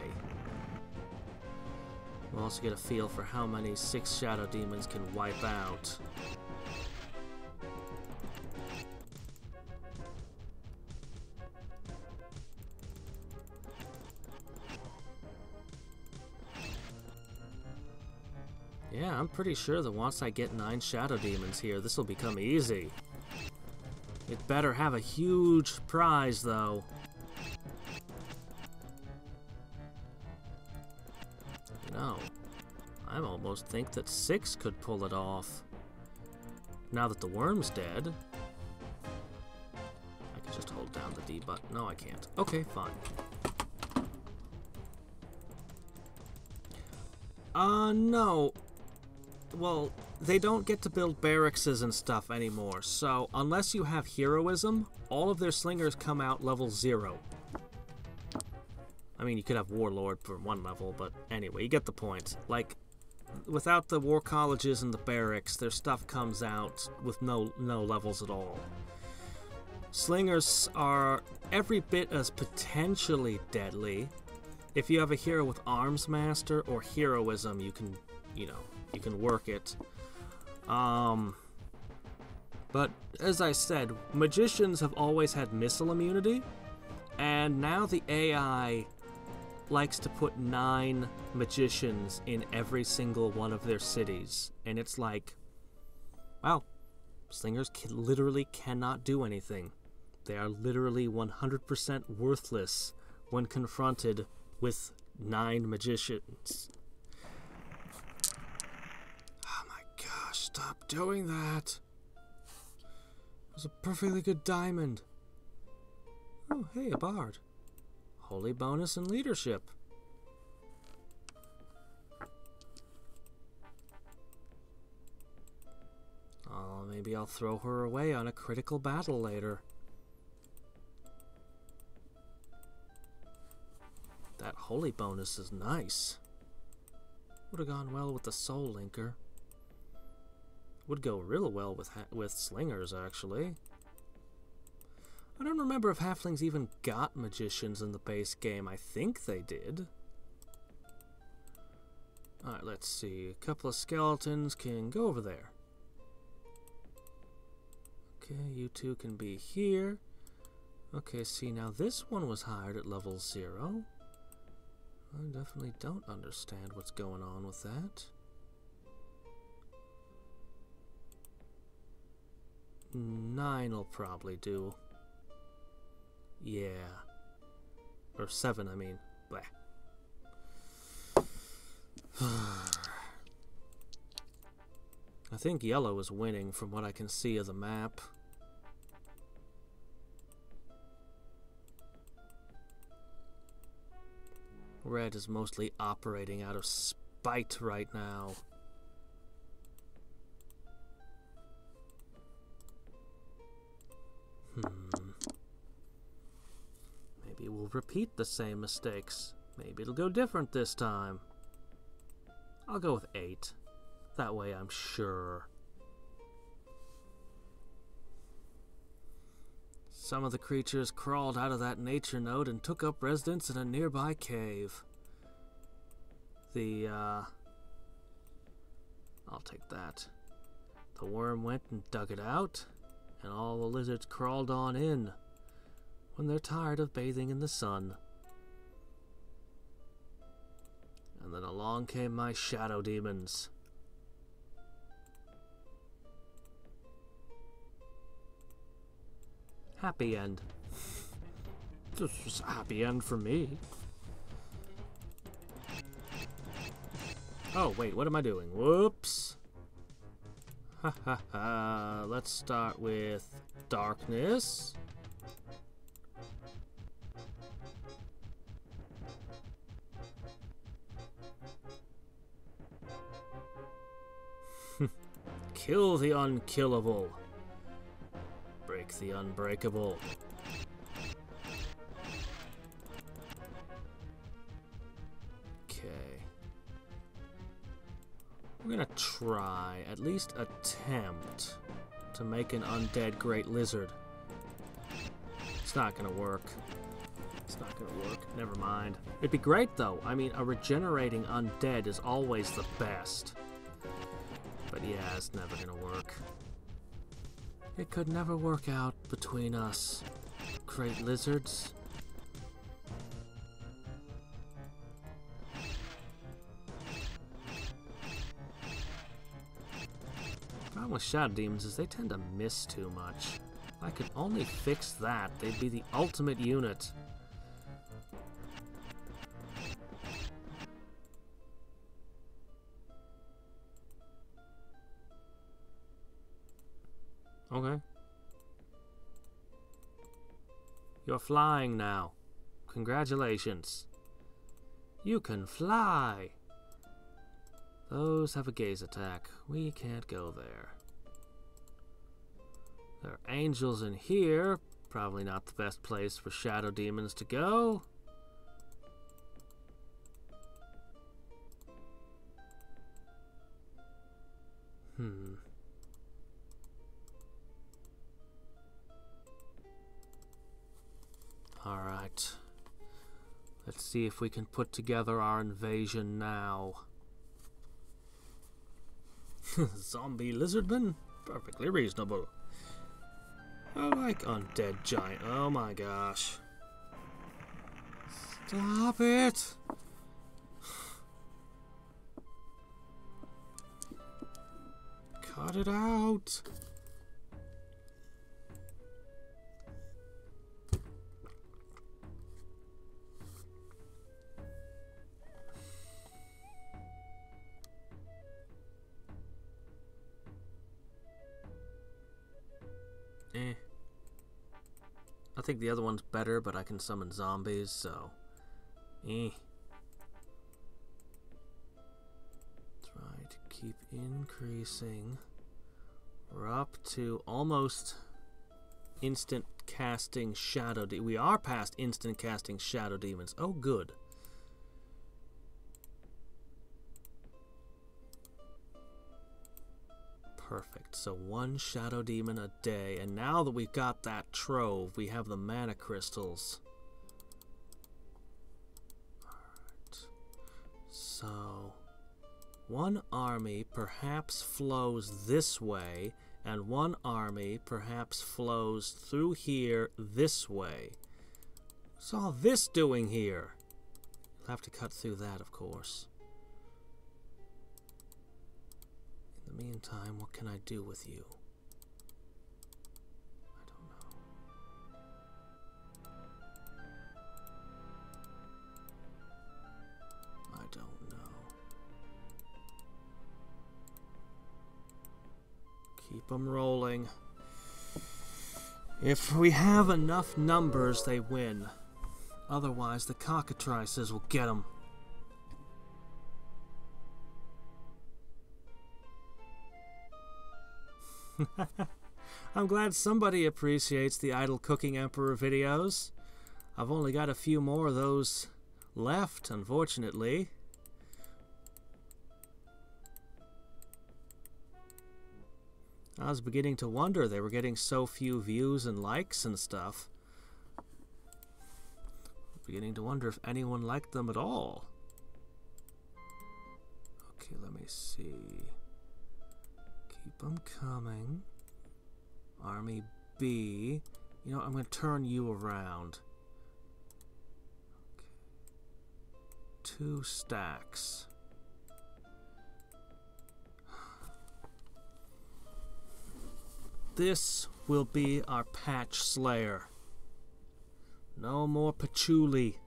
We'll also get a feel for how many 6 Shadow Demons can wipe out. Yeah, I'm pretty sure that once I get 9 Shadow Demons here, this will become easy. It better have a huge prize, though. You know, I almost think that 6 could pull it off. Now that the worm's dead. I can just hold down the D button. No, I can't. Okay, fine. No. Well, they don't get to build barracks and stuff anymore, so unless you have heroism, all of their slingers come out level 0. I mean, you could have Warlord for 1 level, but anyway, you get the point. Like, without the war colleges and the barracks, their stuff comes out with no levels at all. Slingers are every bit as potentially deadly. If you have a hero with Arms Master or heroism, you can, you know, you can work it. But as I said, magicians have always had missile immunity, and now the AI likes to put 9 magicians in every single one of their cities, and it's like, wow, slingers literally cannot do anything. They are literally 100% worthless when confronted with 9 magicians. Oh my gosh, stop doing that. It was a perfectly good diamond. Oh, hey, a bard. Holy bonus and leadership. Oh, maybe I'll throw her away on a critical battle later. That holy bonus is nice. Would have gone well with the soul linker. Would go real well with slingers, actually. I don't remember if halflings even got magicians in the base game. I think they did. Alright, let's see. A couple of skeletons can go over there. Okay, you two can be here. Okay, see, now this one was hired at level 0. I definitely don't understand what's going on with that. 9 will probably do. Yeah. Or 7, I mean. Bleh. I think yellow is winning from what I can see of the map. Red is mostly operating out of spite right now. Maybe we'll repeat the same mistakes. Maybe it'll go different this time. I'll go with 8. That way I'm sure. Some of the creatures crawled out of that nature node and took up residence in a nearby cave. I'll take that. The worm went and dug it out, and all the lizards crawled on in when they're tired of bathing in the sun. And then along came my shadow demons. Happy end. This was a happy end for me. Oh, wait, what am I doing? Whoops. Ha ha ha. Let's start with darkness. Kill the unkillable. Break the unbreakable. Okay. We're gonna try, at least attempt, to make an undead great lizard. It's not gonna work. It's not gonna work. Never mind. It'd be great though. I mean, a regenerating undead is always the best. But yeah, it's never gonna work. It could never work out between us, great lizards. The problem with shadow demons is they tend to miss too much. If I could only fix that, they'd be the ultimate unit. Okay. You're flying now. Congratulations. You can fly. Those have a gaze attack. We can't go there. There are angels in here. Probably not the best place for shadow demons to go. Alright. Let's see if we can put together our invasion now. Zombie lizardmen? Perfectly reasonable. I like undead giant. Oh my gosh. Stop it! Cut it out! I think the other one's better, but I can summon zombies, so... Try to keep increasing. We're up to almost instant casting shadow demons. We are past instant casting shadow demons. Oh, good. Perfect. So 1 shadow demon a day. And now that we've got that trove, we have the mana crystals. Alright. So 1 army perhaps flows this way, and 1 army perhaps flows through here this way. What's all this doing here? You'll have to cut through that, of course. In the meantime, what can I do with you? I don't know. I don't know. Keep them rolling. If we have enough numbers, they win. Otherwise, the cockatrices will get them. I'm glad somebody appreciates the Idle Cooking Emperor videos. I've only got a few more of those left, unfortunately. I was beginning to wonder they were getting so few views and likes and stuff. Beginning to wonder if anyone liked them at all. Okay, let me see. Keep them coming. Army B. You know, I'm going to turn you around. Okay. 2 stacks. This will be our Patch Slayer. No more patchouli.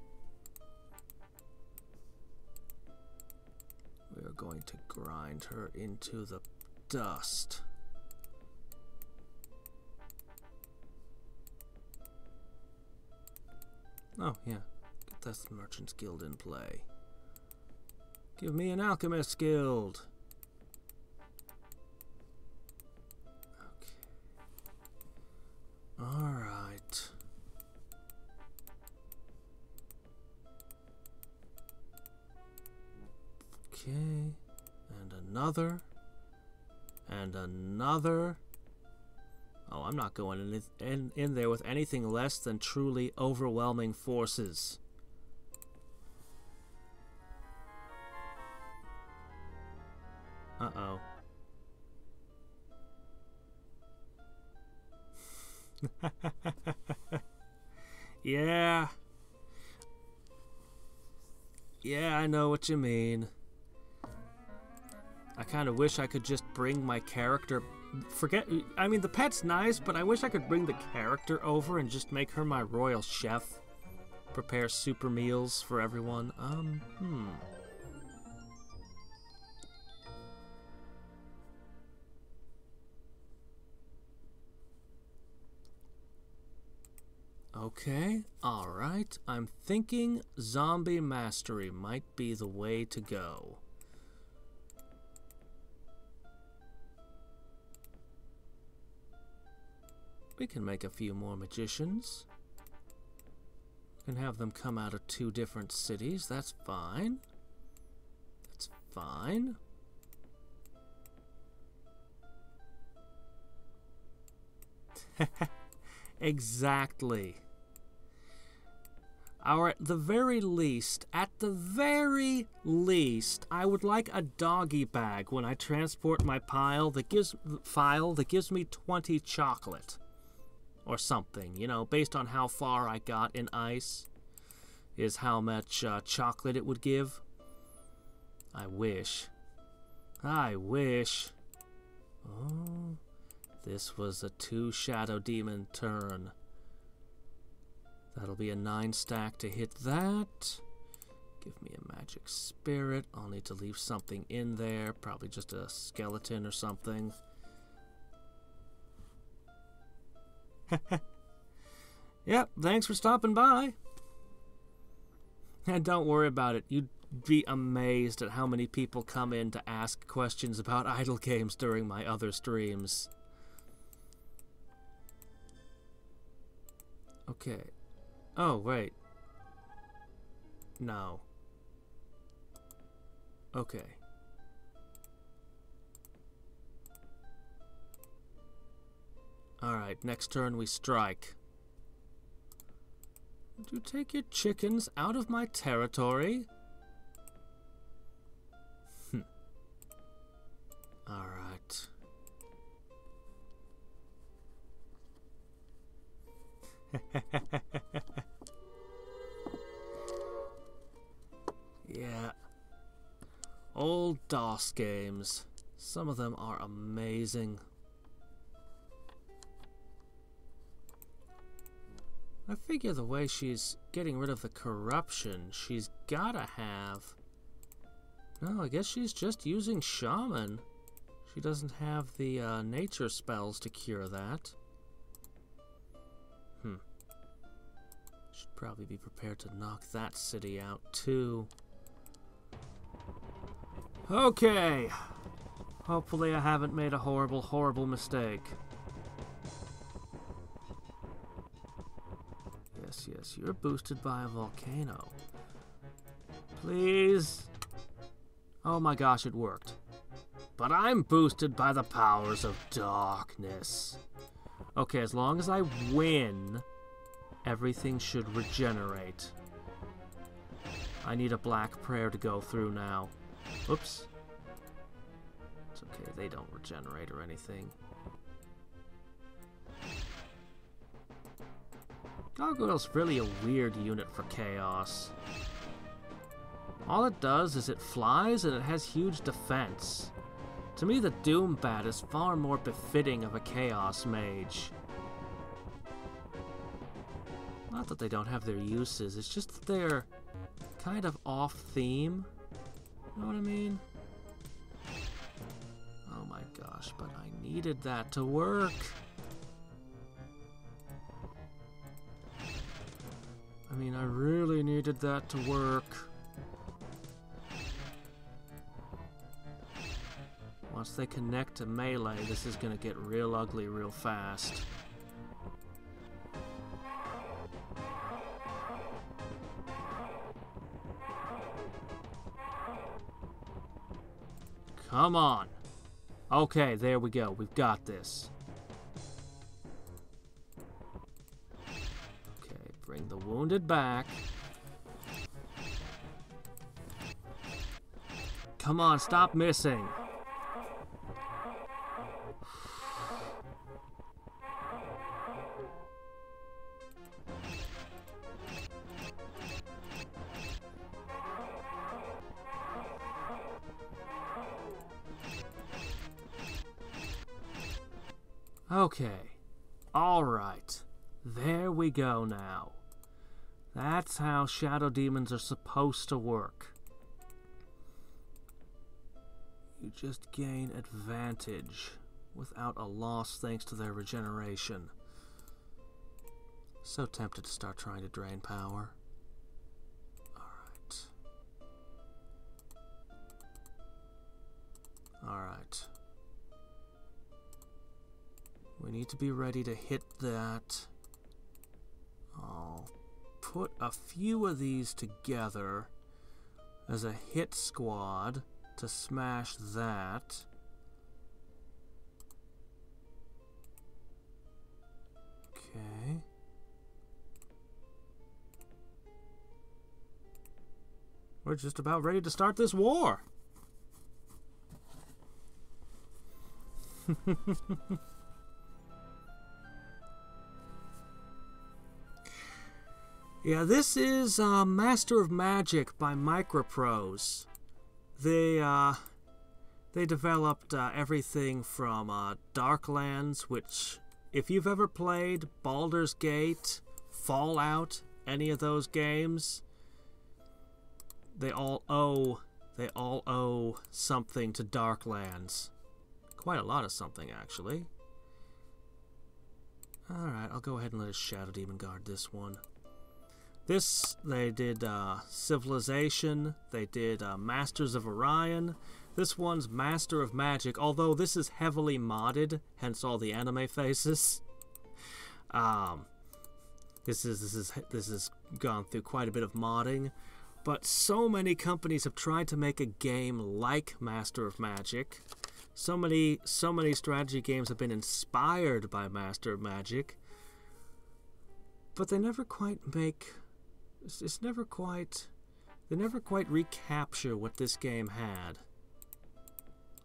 We're going to grind her into the dust. Oh, yeah. Get that Merchant's Guild in play. Give me an Alchemist's Guild. Alright. Okay. And another. And another. Oh, I'm not going in there with anything less than truly overwhelming forces. Uh-oh. Yeah. Yeah, I know what you mean. I kind of wish I could just bring my character... I mean, the pet's nice, but I wish I could bring the character over and just make her my royal chef. Prepare super meals for everyone. Okay, alright. I'm thinking zombie mastery might be the way to go. We can make a few more magicians. We can have them come out of 2 different cities. That's fine. That's fine. Exactly. Or at the very least, I would like a doggy bag when I transport my file that gives me 20 chocolate. Or something, you know, based on how far I got in ice, is how much chocolate it would give. I wish. I wish. Oh, this was a 2 Shadow Demon turn. That'll be a 9 stack to hit that. Give me a Magic Spirit. I'll need to leave something in there, probably just a skeleton or something. Yep, thanks for stopping by. And don't worry about it. You'd be amazed at how many people come in to ask questions about idle games during my other streams. Okay. Oh, wait. No. Okay. Alright, next turn we strike. Would you take your chickens out of my territory? Alright. Yeah. Old DOS games. Some of them are amazing. I figure the way she's getting rid of the corruption, she's gotta have... No, I guess she's just using Shaman. She doesn't have the nature spells to cure that. Should probably be prepared to knock that city out too. Okay. Hopefully I haven't made a horrible, horrible mistake. Yes, yes, you're boosted by a volcano. Please. Oh my gosh, it worked. But I'm boosted by the powers of darkness. Okay, as long as I win, everything should regenerate. I need a black prayer to go through now. Oops. It's okay, they don't regenerate or anything. Gargoyle's really a weird unit for Chaos. All it does is it flies and it has huge defense. To me, the Doom Bat is far more befitting of a Chaos Mage. Not that they don't have their uses, it's just that they're kind of off-theme. You know what I mean? Oh my gosh, but I needed that to work. I mean, I really needed that to work. Once they connect to melee, this is gonna get real ugly real fast. Come on. Okay, there we go. We've got this. Okay, bring the wounded back. Come on, stop missing. Okay, alright, there we go now. That's how Shadow Demons are supposed to work. You just gain advantage without a loss thanks to their regeneration. So tempted to start trying to drain power. Alright. Alright. We need to be ready to hit that. I'll put a few of these together as a hit squad to smash that. Okay. We're just about ready to start this war. Yeah, this is Master of Magic by Microprose. They developed everything from Darklands, which, if you've ever played Baldur's Gate, Fallout, any of those games, they all owe something to Darklands. Quite a lot of something, actually. Alright, I'll go ahead and let a Shadow Demon guard this one. This, they did Civilization, they did Masters of Orion. This one's Master of Magic, although this is heavily modded, hence all the anime faces. This has gone through quite a bit of modding, but so many companies have tried to make a game like Master of Magic, So many strategy games have been inspired by Master of Magic, but they never quite make. It's never quite. They never quite recapture what this game had.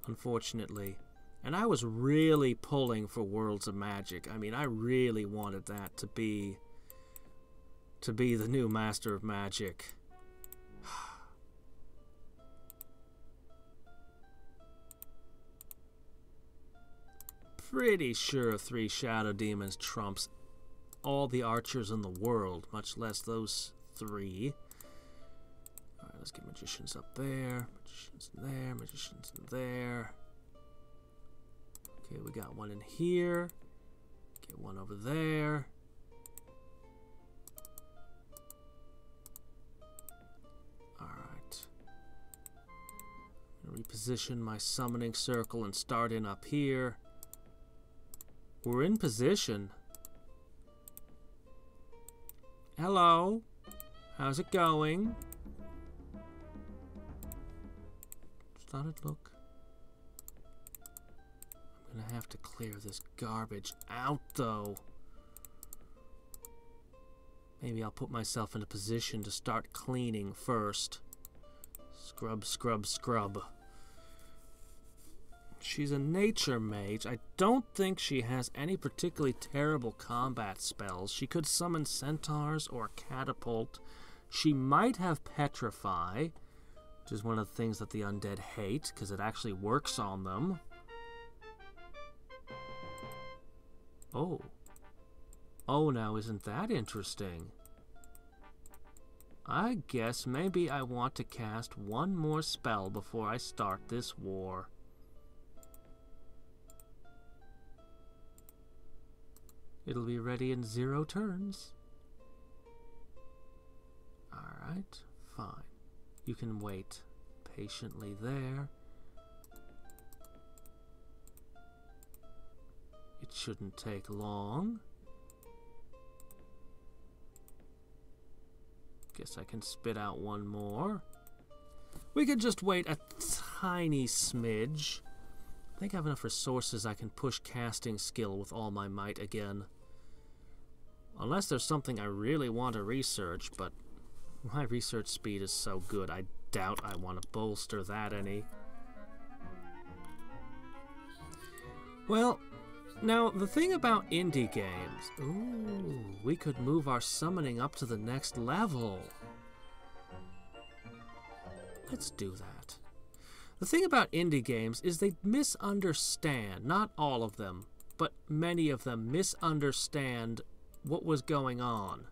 Unfortunately. And I was really pulling for Worlds of Magic. I mean, I really wanted that to be the new Master of Magic. Pretty sure 3 Shadow Demons trumps all the archers in the world, much less those 3. Alright, let's get Magicians up there, Magicians there, Magicians there. Okay, we got one in here. Get one over there. Alright. Reposition my summoning circle and start in up here. We're in position. Hello. How's it going? Just thought I'd look. I'm gonna have to clear this garbage out, though. Maybe I'll put myself in a position to start cleaning first. Scrub, scrub, scrub. She's a nature mage. I don't think she has any particularly terrible combat spells. She could summon centaurs or catapult. She might have petrify, which is one of the things that the undead hate, because it actually works on them. Oh. Oh, now isn't that interesting? I guess maybe I want to cast one more spell before I start this war. It'll be ready in 0 turns. Alright, fine. You can wait patiently there. It shouldn't take long. Guess I can spit out one more. We could just wait a tiny smidge. I think I have enough resources I can push casting skill with all my might again. Unless there's something I really want to research, but my research speed is so good, I doubt I want to bolster that any. Well, now the thing about indie games... Ooh, we could move our summoning up to the next level. Let's do that. The thing about indie games is they misunderstand, not all of them, but many of them misunderstand what was going on.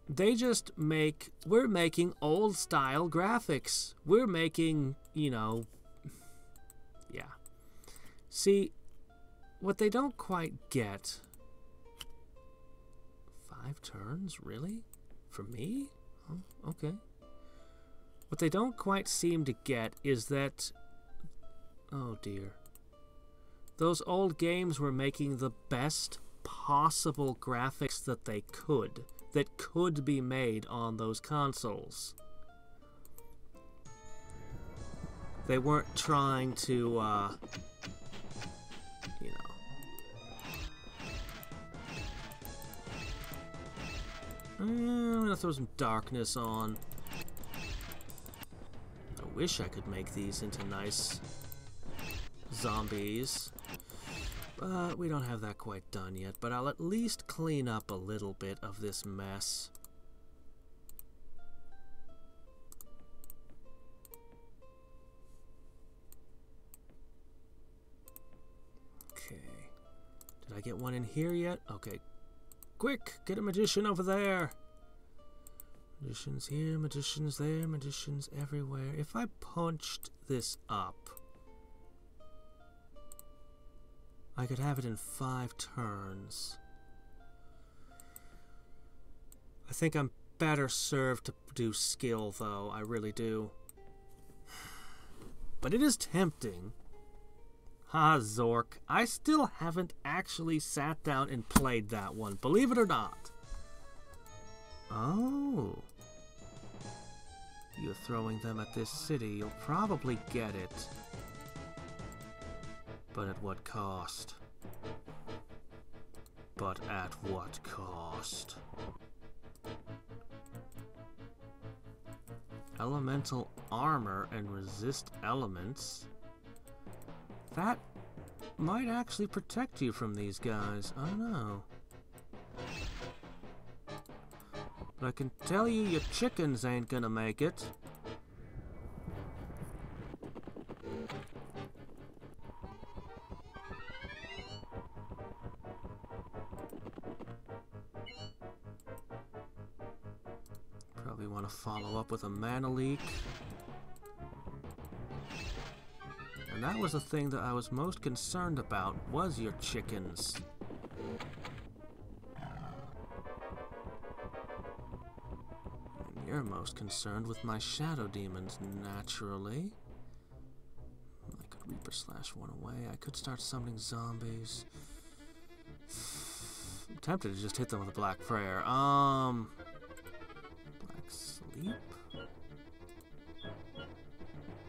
They just make, we're making old style graphics. We're making, you know, yeah. See, what they don't quite get, 5 turns, really? For me? Oh, okay. What they don't quite seem to get is that, oh dear, those old games were making the best possible graphics that they could, that could be made on those consoles. They weren't trying to, you know. I'm gonna throw some darkness on. I wish I could make these into nice zombies. But we don't have that quite done yet. But I'll at least clean up a little bit of this mess. Okay. Did I get one in here yet? Okay. Quick! Get a magician over there! Magicians here, magicians there, magicians everywhere. If I punched this up, I could have it in 5 turns. I think I'm better served to do skill, though. I really do. But it is tempting. Ha, Zork. I still haven't actually sat down and played that one, believe it or not. Oh. You're throwing them at this city. You'll probably get it. But at what cost? But at what cost? Elemental armor and resist elements. That might actually protect you from these guys. I don't know. But I can tell you your chickens ain't gonna make it. Probably want to follow up with a mana leak. And that was the thing that I was most concerned about, was your chickens. And you're most concerned with my shadow demons, naturally. I could Reaper Slash one away. I could start summoning zombies. I'm tempted to just hit them with a Black Prayer. Sleep?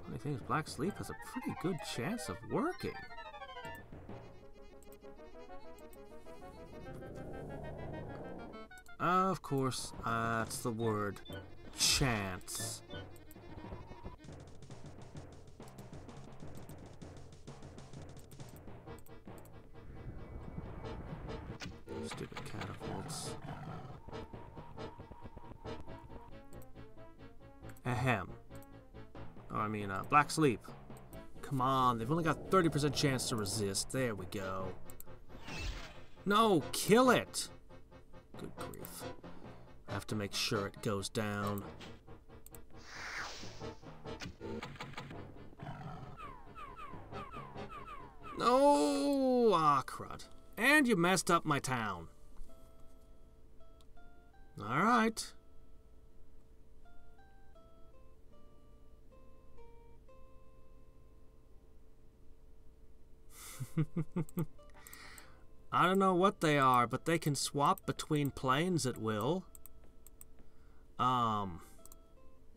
Funny thing is, Black Sleep has a pretty good chance of working. Of course, that's the word. Chance. Stupid catapults. Ahem. Oh, I mean, Black Sleep. Come on, they've only got 30% chance to resist. There we go. No, kill it! Good grief. I have to make sure it goes down. No! Ah, crud. And you messed up my town. Alright. I don't know what they are, but they can swap between planes at will.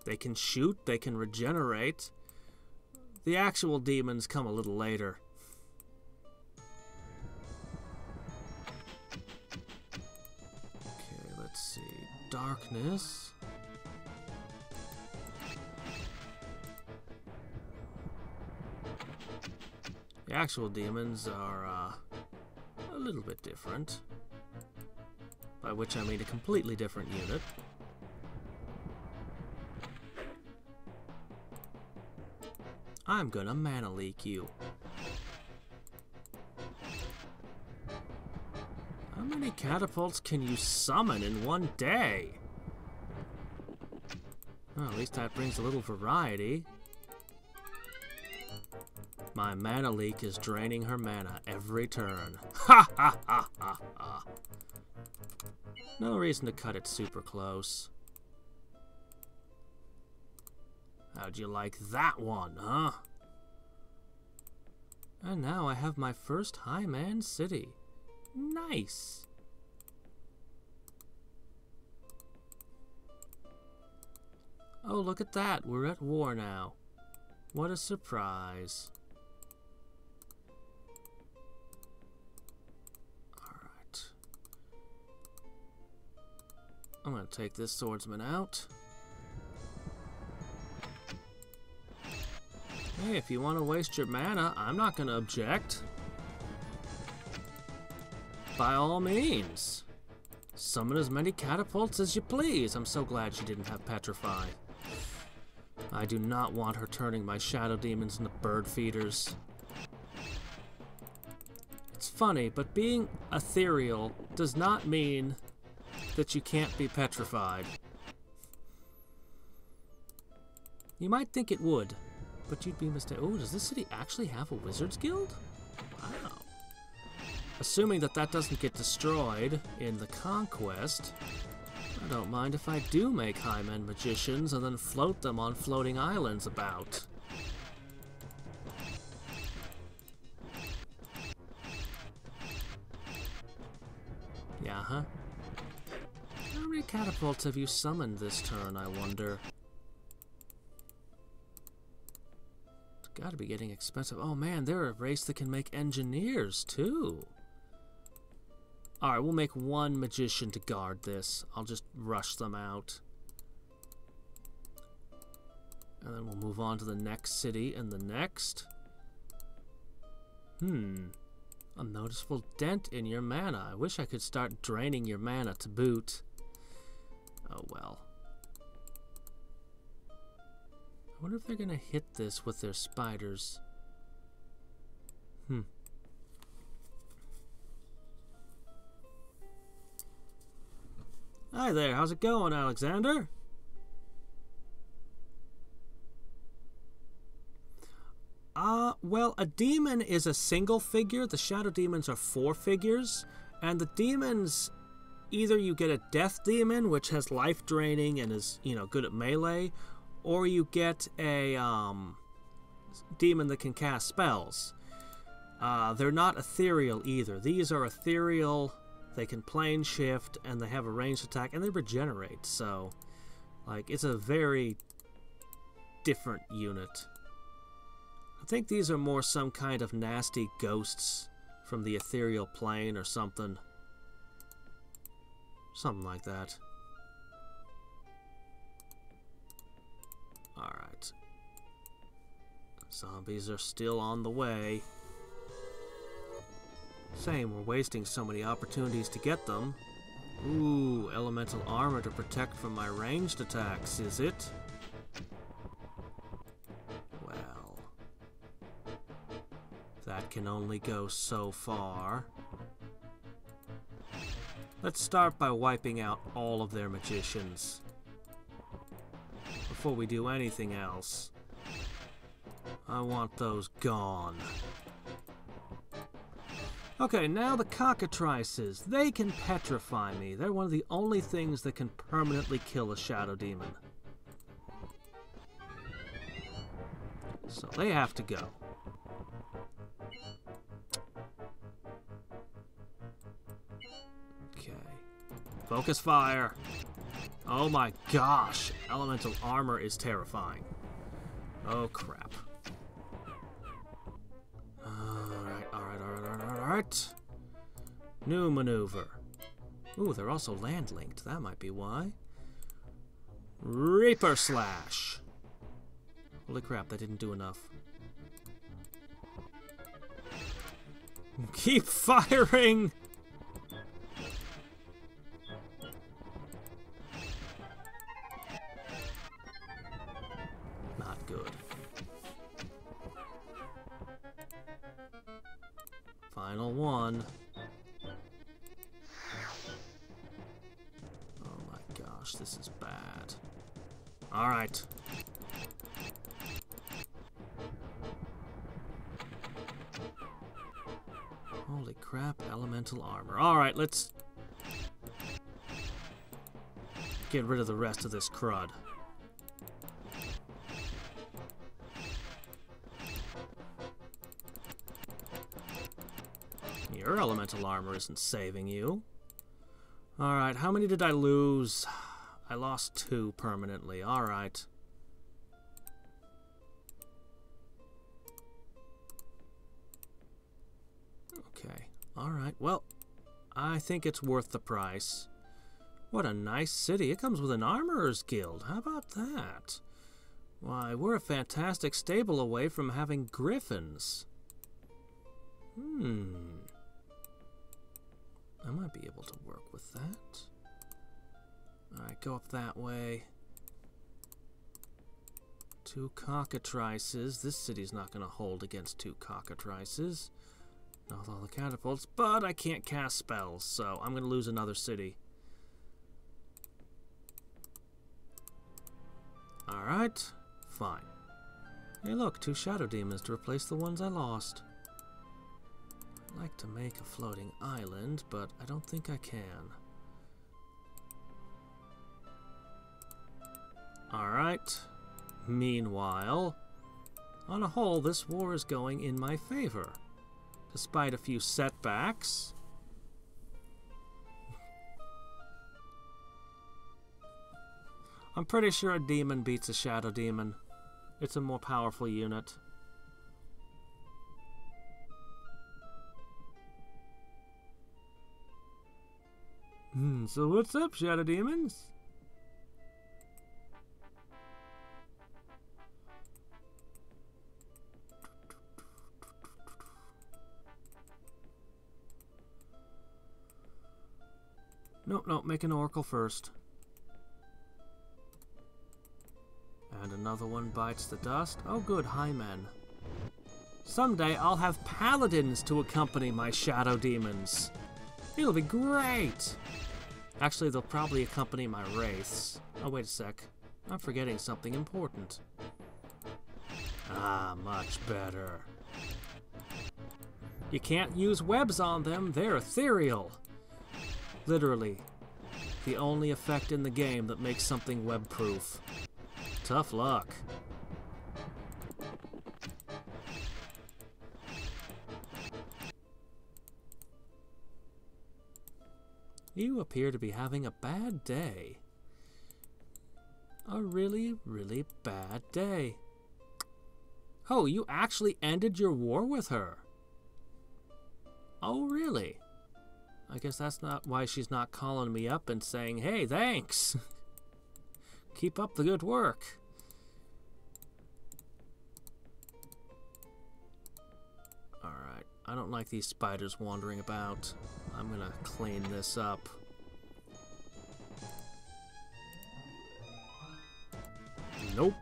They can shoot, they can regenerate. The actual demons come a little later. Okay, let's see. Darkness. The actual demons are a little bit different, by which I mean a completely different unit. I'm gonna mana leak you. How many catapults can you summon in one day? Well, at least that brings a little variety. My mana leak is draining her mana every turn. Ha ha ha ha ha. No reason to cut it super close. How'd you like that one, huh? And now I have my first High Man city. Nice. Oh, look at that. We're at war now. What a surprise. I'm gonna take this swordsman out. Hey, if you want to waste your mana, I'm not gonna object. By all means. Summon as many catapults as you please. I'm so glad she didn't have Petrify. I do not want her turning my shadow demons into bird feeders. It's funny, but being ethereal does not mean that you can't be petrified. You might think it would, but you'd be mistaken. Oh, does this city actually have a wizard's guild? Wow. Assuming that that doesn't get destroyed in the conquest, I don't mind if I do make High-Men magicians and then float them on floating islands about. Yeah, huh? How many catapults have you summoned this turn, I wonder? Gotta be getting expensive. Oh man, they're a race that can make engineers too. Alright, we'll make one magician to guard this. I'll just rush them out. And then we'll move on to the next city and the next. A noticeable dent in your mana. I wish I could start draining your mana to boot. Oh well. I wonder if they're gonna hit this with their spiders. Hi there, how's it going, Alexander? Well, a demon is a single figure. The shadow demons are 4 figures. And the demons, either you get a death demon, which has life draining and is, you know, good at melee, or you get a demon that can cast spells. They're not ethereal either. These are ethereal, they can plane shift, and they have a ranged attack, and they regenerate. So, like, it's a very different unit. I think these are more some kind of nasty ghosts from the ethereal plane or something. Something like that. Alright. Zombies are still on the way. Same, we're wasting so many opportunities to get them. Ooh, elemental armor to protect from my ranged attacks, is it? Well, that can only go so far. Let's start by wiping out all of their magicians before we do anything else. I want those gone. Okay, now the cockatrices. They can petrify me. They're one of the only things that can permanently kill a shadow demon. So they have to go. Okay. Focus fire. Oh my gosh. Elemental armor is terrifying. Oh crap. Alright. New maneuver. Ooh, they're also land-linked. That might be why. Reaper Slash. Holy crap, that didn't do enough. Keep firing! Not good. Final one. Oh my gosh, this is bad. Alright. Holy crap, elemental armor. Alright, let's get rid of the rest of this crud. Your elemental armor isn't saving you. Alright, how many did I lose? I lost 2 permanently. Alright. Okay. Alright, well, I think it's worth the price. What a nice city. It comes with an armorer's guild. How about that? Why, we're a fantastic stable away from having griffins. I might be able to work with that. Alright, go up that way. 2 cockatrices. This city's not going to hold against 2 cockatrices. Not with all the catapults, but I can't cast spells, so I'm going to lose another city. Alright, fine. Hey look, 2 shadow demons to replace the ones I lost. I'd like to make a floating island, but I don't think I can. Alright. Meanwhile, on a whole, this war is going in my favor. Despite a few setbacks. I'm pretty sure a demon beats a shadow demon. It's a more powerful unit. So what's up, Shadow Demons? Nope, make an oracle first. And another one bites the dust. Oh good, Highmen. Someday I'll have paladins to accompany my shadow demons. It'll be great! Actually, they'll probably accompany my wraiths. Oh, wait a sec. I'm forgetting something important. Ah, much better. You can't use webs on them, they're ethereal. Literally, the only effect in the game that makes something web-proof. Tough luck. You appear to be having a bad day. A really, really bad day. Oh, you actually ended your war with her? Oh, really? I guess that's not why she's not calling me up and saying, hey, thanks. Keep up the good work. Alright, I don't like these spiders wandering about. I'm gonna clean this up. Nope.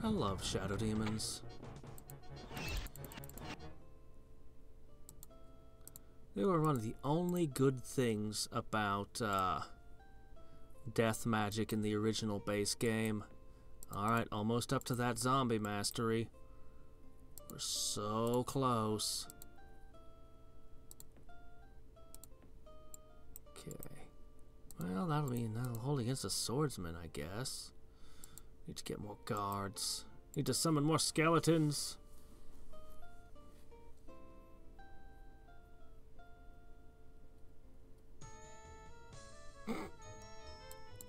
I love shadow demons. They were one of the only good things about death magic in the original base game. Alright, almost up to that zombie mastery. We're so close. Okay. Well, that'll hold against the swordsman, I guess. Need to get more guards. Need to summon more skeletons.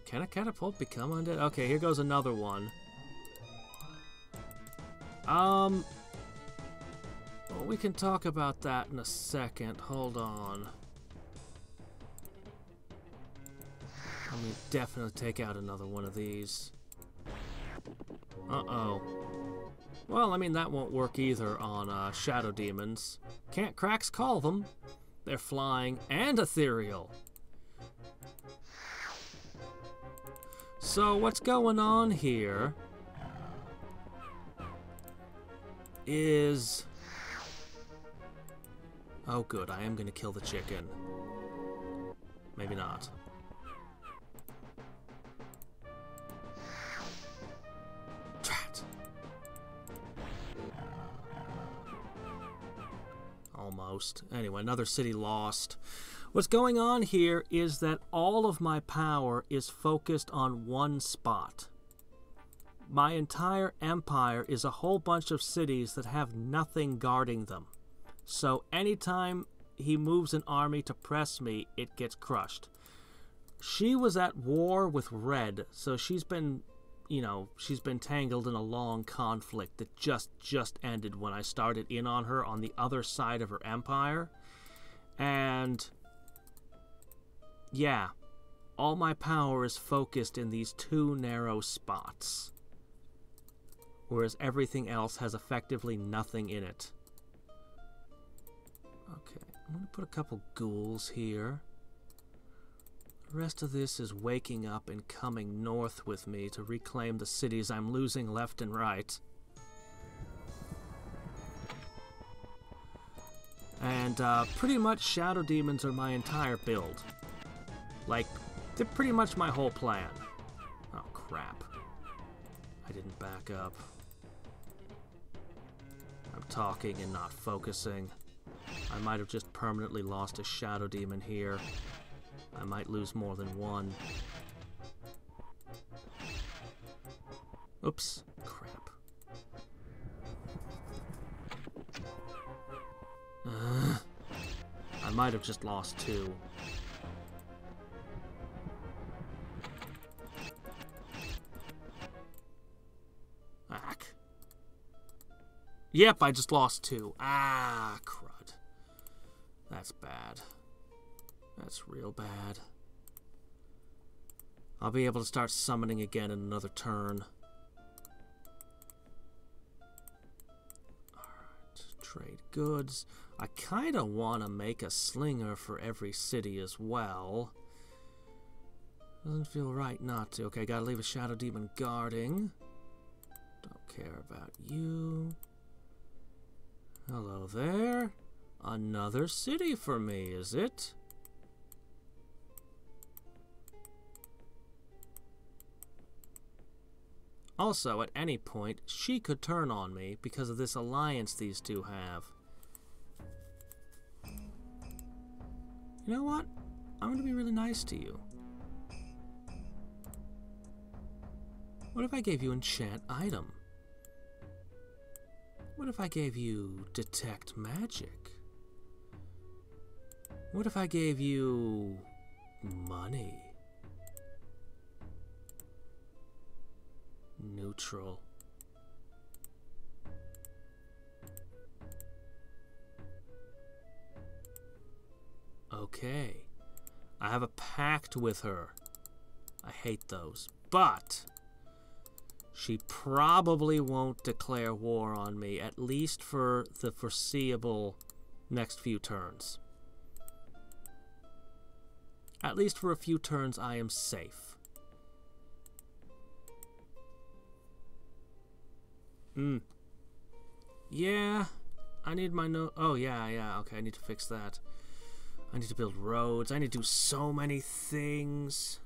Can a catapult become undead? Okay, here goes another one. Well, we can talk about that in a second. Hold on. I'm gonna definitely take out another one of these. Uh-oh. Well, I mean, that won't work either on shadow demons. Can't cracks call them. They're flying and ethereal. So what's going on here is... Oh good, I am gonna kill the chicken. Maybe not. Drat. Almost. Anyway, another city lost. What's going on here is that all of my power is focused on one spot. My entire empire is a whole bunch of cities that have nothing guarding them. So anytime he moves an army to press me, it gets crushed. She was at war with Red, so she's been, you know, she's been tangled in a long conflict that just ended when I started in on her on the other side of her empire. And yeah, all my power is focused in these two narrow spots, whereas everything else has effectively nothing in it. Okay, I'm going to put a couple ghouls here. The rest of this is waking up and coming north with me to reclaim the cities I'm losing left and right. And pretty much shadow demons are my entire build. Like, they're pretty much my whole plan. Oh, crap. I didn't back up. I'm talking and not focusing. I might have just permanently lost a shadow demon here. I might lose more than one. Oops. Crap. I might have just lost two. back. Yep, I just lost 2. Ah, crud. That's bad. That's real bad. I'll be able to start summoning again in another turn. Alright, trade goods. I kind of want to make a slinger for every city as well. Doesn't feel right not to. Okay, gotta leave a Shadow Demon guarding. Don't care about you. Hello there. Another city for me, is it? Also, at any point, she could turn on me because of this alliance these two have. You know what? I'm going to be really nice to you. What if I gave you enchant item? What if I gave you detect magic? What if I gave you money? Neutral. Okay. I have a pact with her. I hate those. But she probably won't declare war on me, at least for the foreseeable next few turns. At least for a few turns, I am safe. Yeah, I need my oh, yeah, okay, I need to fix that. I need to build roads. I need to do so many things.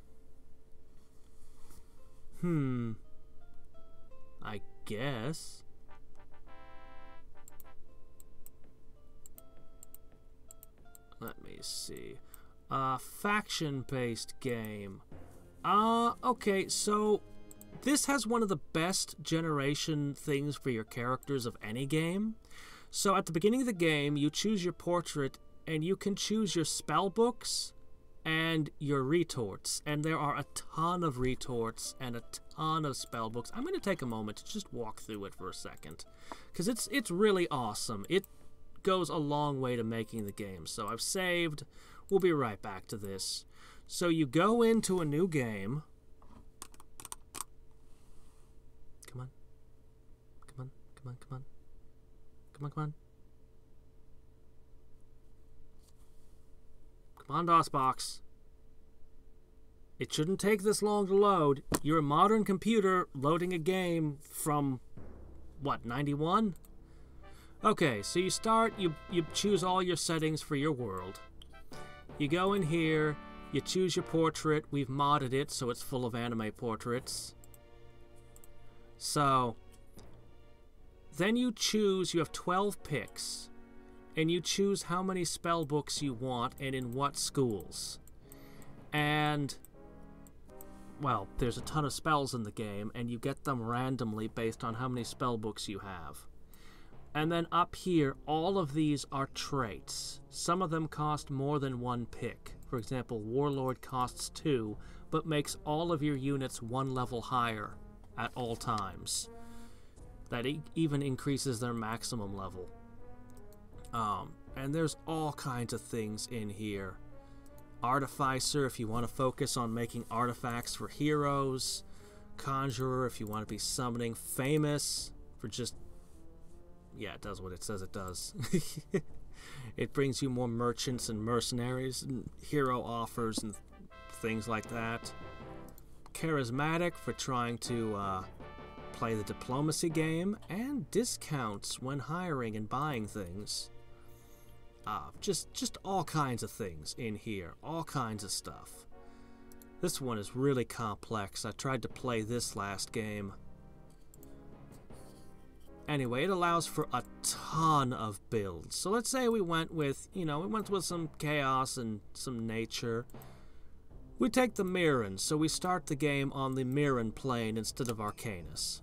I guess. Let me see. Faction-based game. Okay, so this has one of the best generation things for your characters of any game. So at the beginning of the game, you choose your portrait, and you can choose your spell books and your retorts. And there are a ton of retorts and a ton of spell books. I'm going to take a moment to just walk through it for a second, because it's really awesome. It goes a long way to making the game. So I've saved. We'll be right back to this. So you go into a new game. Come on. Come on, come on, come on. Come on, come on. Come on, DOSBox. It shouldn't take this long to load. You're a modern computer loading a game from, what, 91? Okay, so you start, you choose all your settings for your world. You go in here, you choose your portrait. We've modded it so it's full of anime portraits. So, then you choose, you have 12 picks, and you choose how many spell books you want and in what schools. And, well, there's a ton of spells in the game, and you get them randomly based on how many spell books you have. And then up here, all of these are traits. Some of them cost more than one pick. For example, Warlord costs 2, but makes all of your units 1 level higher at all times. That even increases their maximum level. And there's all kinds of things in here. Artificer, if you want to focus on making artifacts for heroes. Conjurer, if you want to be summoning. Famous, for just... yeah, it does what it says it does. It brings you more merchants and mercenaries and hero offers and things like that. Charismatic, for trying to play the diplomacy game. And discounts when hiring and buying things. Just all kinds of things in here. All kinds of stuff. This one is really complex. I tried to play this last game. Anyway, it allows for a ton of builds. So let's say we went with, we went with some chaos and some nature. We take the Mirren, so we start the game on the Mirren plane instead of Arcanus.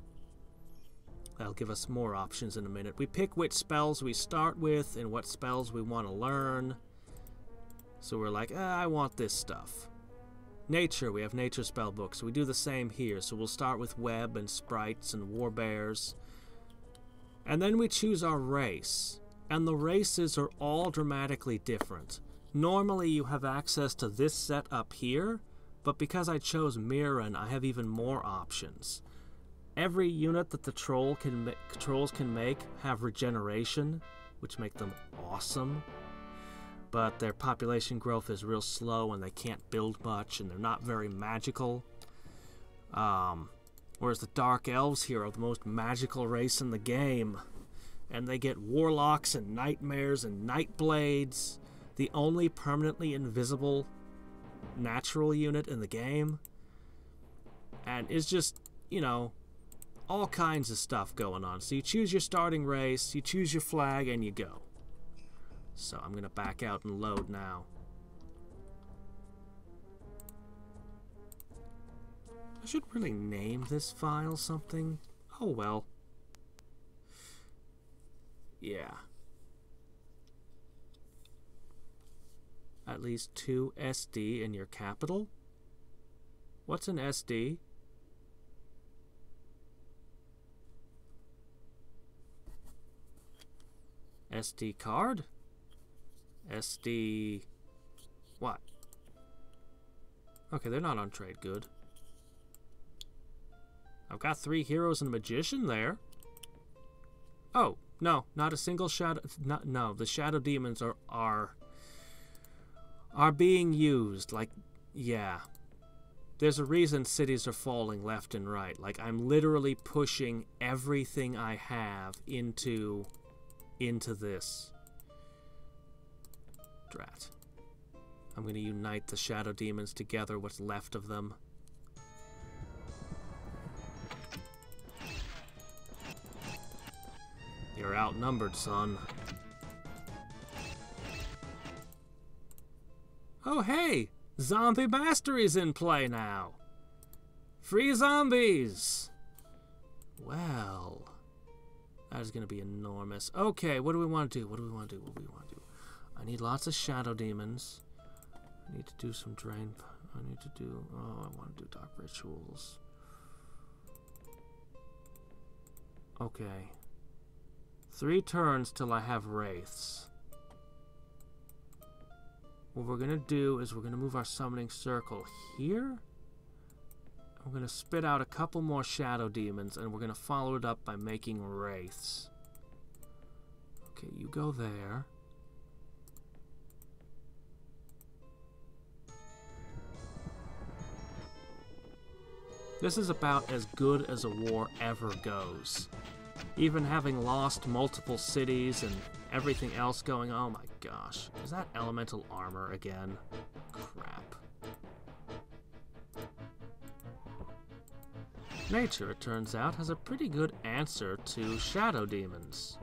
That'll give us more options in a minute. We pick which spells we start with and what spells we want to learn. So we're like, I want this stuff. Nature, we have nature spell books. We do the same here. So we'll start with web and sprites and warbears. And then we choose our race. And the races are all dramatically different. Normally you have access to this set up here, but because I chose Mirren, I have even more options. Every unit that the trolls can make have regeneration, which make them awesome. But their population growth is real slow and they can't build much and they're not very magical. Whereas the Dark Elves here are the most magical race in the game. And they get Warlocks and Nightmares and Nightblades. The only permanently invisible natural unit in the game. And it's just, you know, all kinds of stuff going on. So you choose your starting race, you choose your flag, and you go. So I'm going to back out and load now. I should really name this file something. Oh well. Yeah. At least 2 SD in your capital? What's an SD? SD card? SD... what? Okay, they're not on trade good. I've got 3 heroes and a magician there. Oh, no, not a single shadow... no, the shadow demons are being used. Like, yeah. There's a reason cities are falling left and right. Like, I'm literally pushing everything I have into this. Drat. I'm going to unite the shadow demons together, what's left of them. You're outnumbered, son. Oh, hey! Zombie Mastery's in play now! Free zombies! Well... that is going to be enormous. Okay, what do we want to do? What do we want to do? What do we want to do? I need lots of shadow demons. I need to do some drain... I need to do... oh, I want to do dark rituals. Okay. 3 turns till I have wraiths. What we're going to do is we're going to move our summoning circle here. We're going to spit out a couple more shadow demons, and we're going to follow it up by making wraiths. Okay, you go there. This is about as good as a war ever goes. Even having lost multiple cities and everything else going on. Oh my gosh. Is that elemental armor again? Crap. Nature, it turns out, has a pretty good answer to shadow demons.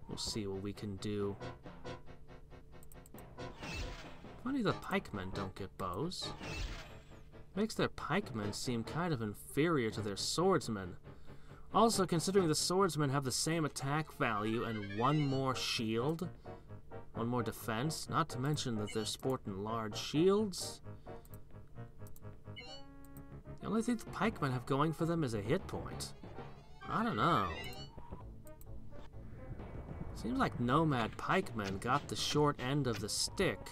We'll see what we can do. Funny the pikemen don't get bows. Makes their pikemen seem kind of inferior to their swordsmen. Also, considering the swordsmen have the same attack value and 1 more shield, 1 more defense, not to mention that they're sporting large shields. The only thing the pikemen have going for them is a hit point. I don't know. Seems like nomad pikemen got the short end of the stick.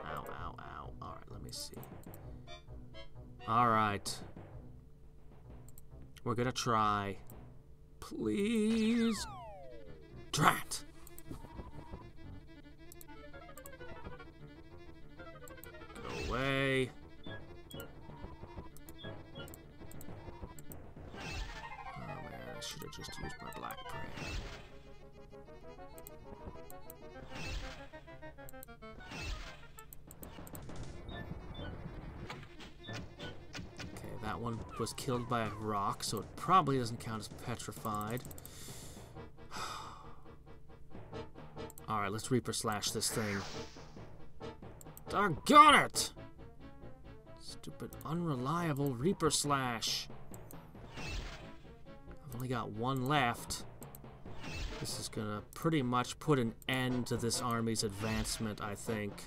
Ow, ow, ow. Alright, let me see. Alright. We're gonna try. Please. Drat! Go away. Oh man, I should have just used my black prayer. That one was killed by a rock, so it probably doesn't count as petrified. Alright, let's Reaper Slash this thing. Doggone it! Stupid, unreliable Reaper Slash. I've only got 1 left. This is gonna pretty much put an end to this army's advancement, I think.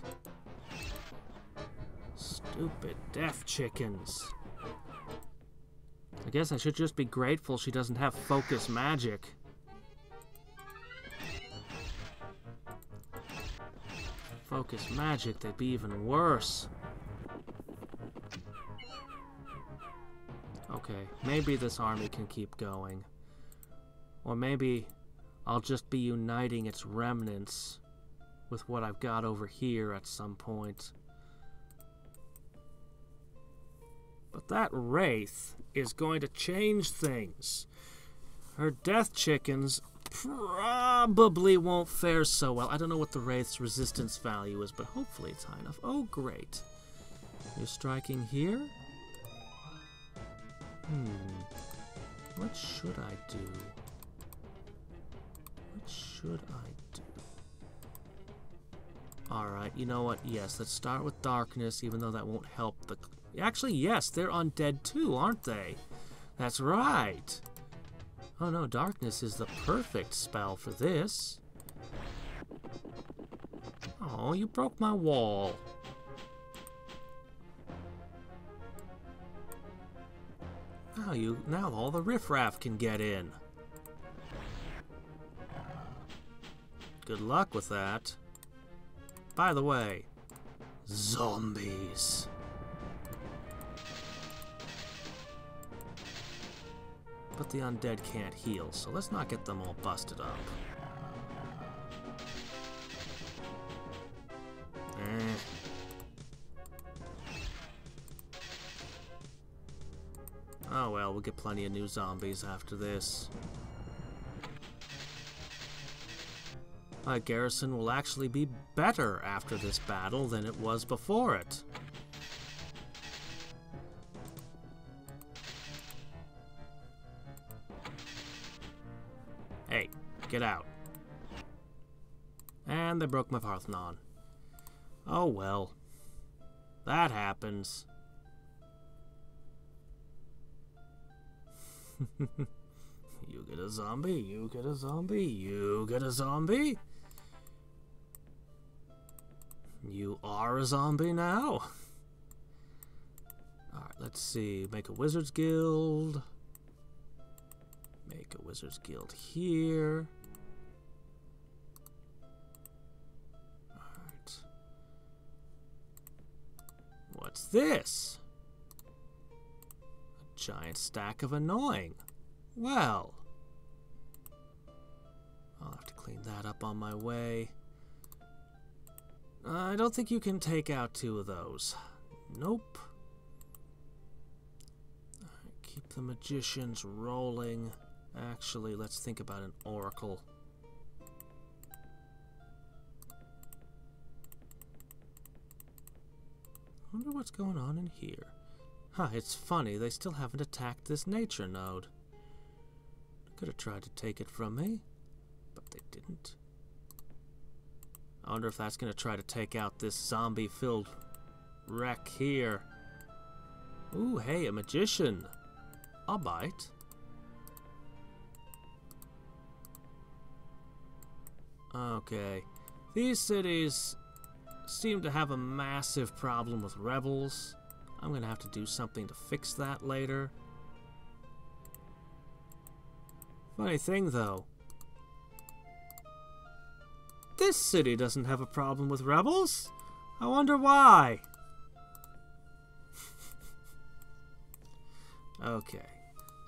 Stupid deaf chickens. I guess I should just be grateful she doesn't have focus magic. Focus magic, they'd be even worse. Okay, maybe this army can keep going. Or maybe I'll just be uniting its remnants with what I've got over here at some point. But that Wraith is going to change things. Her death chickens probably won't fare so well. I don't know what the Wraith's resistance value is, but hopefully it's high enough. Oh, great. You're striking here? What should I do? What should I do? Alright, you know what? Yes, let's start with darkness, even though that won't help the... Actually, yes, they're undead too, aren't they? That's right. Oh no, darkness is the perfect spell for this. Oh, you broke my wall. Now all the riffraff can get in. Good luck with that. By the way, zombies. But the undead can't heal, so let's not get them all busted up. Oh well, we'll get plenty of new zombies after this. My garrison will actually be better after this battle than it was before it. Hey, get out. And they broke my Parthenon. Oh well. That happens. You get a zombie, you get a zombie, you get a zombie. You are a zombie now. Alright, let's see. Make a wizard's guild. Make a wizard's guild here. Alright. What's this? A giant stack of annoying. Well. I'll have to clean that up on my way. I don't think you can take out two of those. Nope. Alright, keep the magicians rolling. Actually, let's think about an oracle. I wonder what's going on in here. Huh, it's funny, they still haven't attacked this nature node. Could have tried to take it from me, but they didn't. I wonder if that's going to try to take out this zombie-filled wreck here. Ooh, hey, a magician. I'll bite. Okay. These cities seem to have a massive problem with rebels. I'm going to have to do something to fix that later. Funny thing, though. This city doesn't have a problem with rebels. I wonder why. Okay.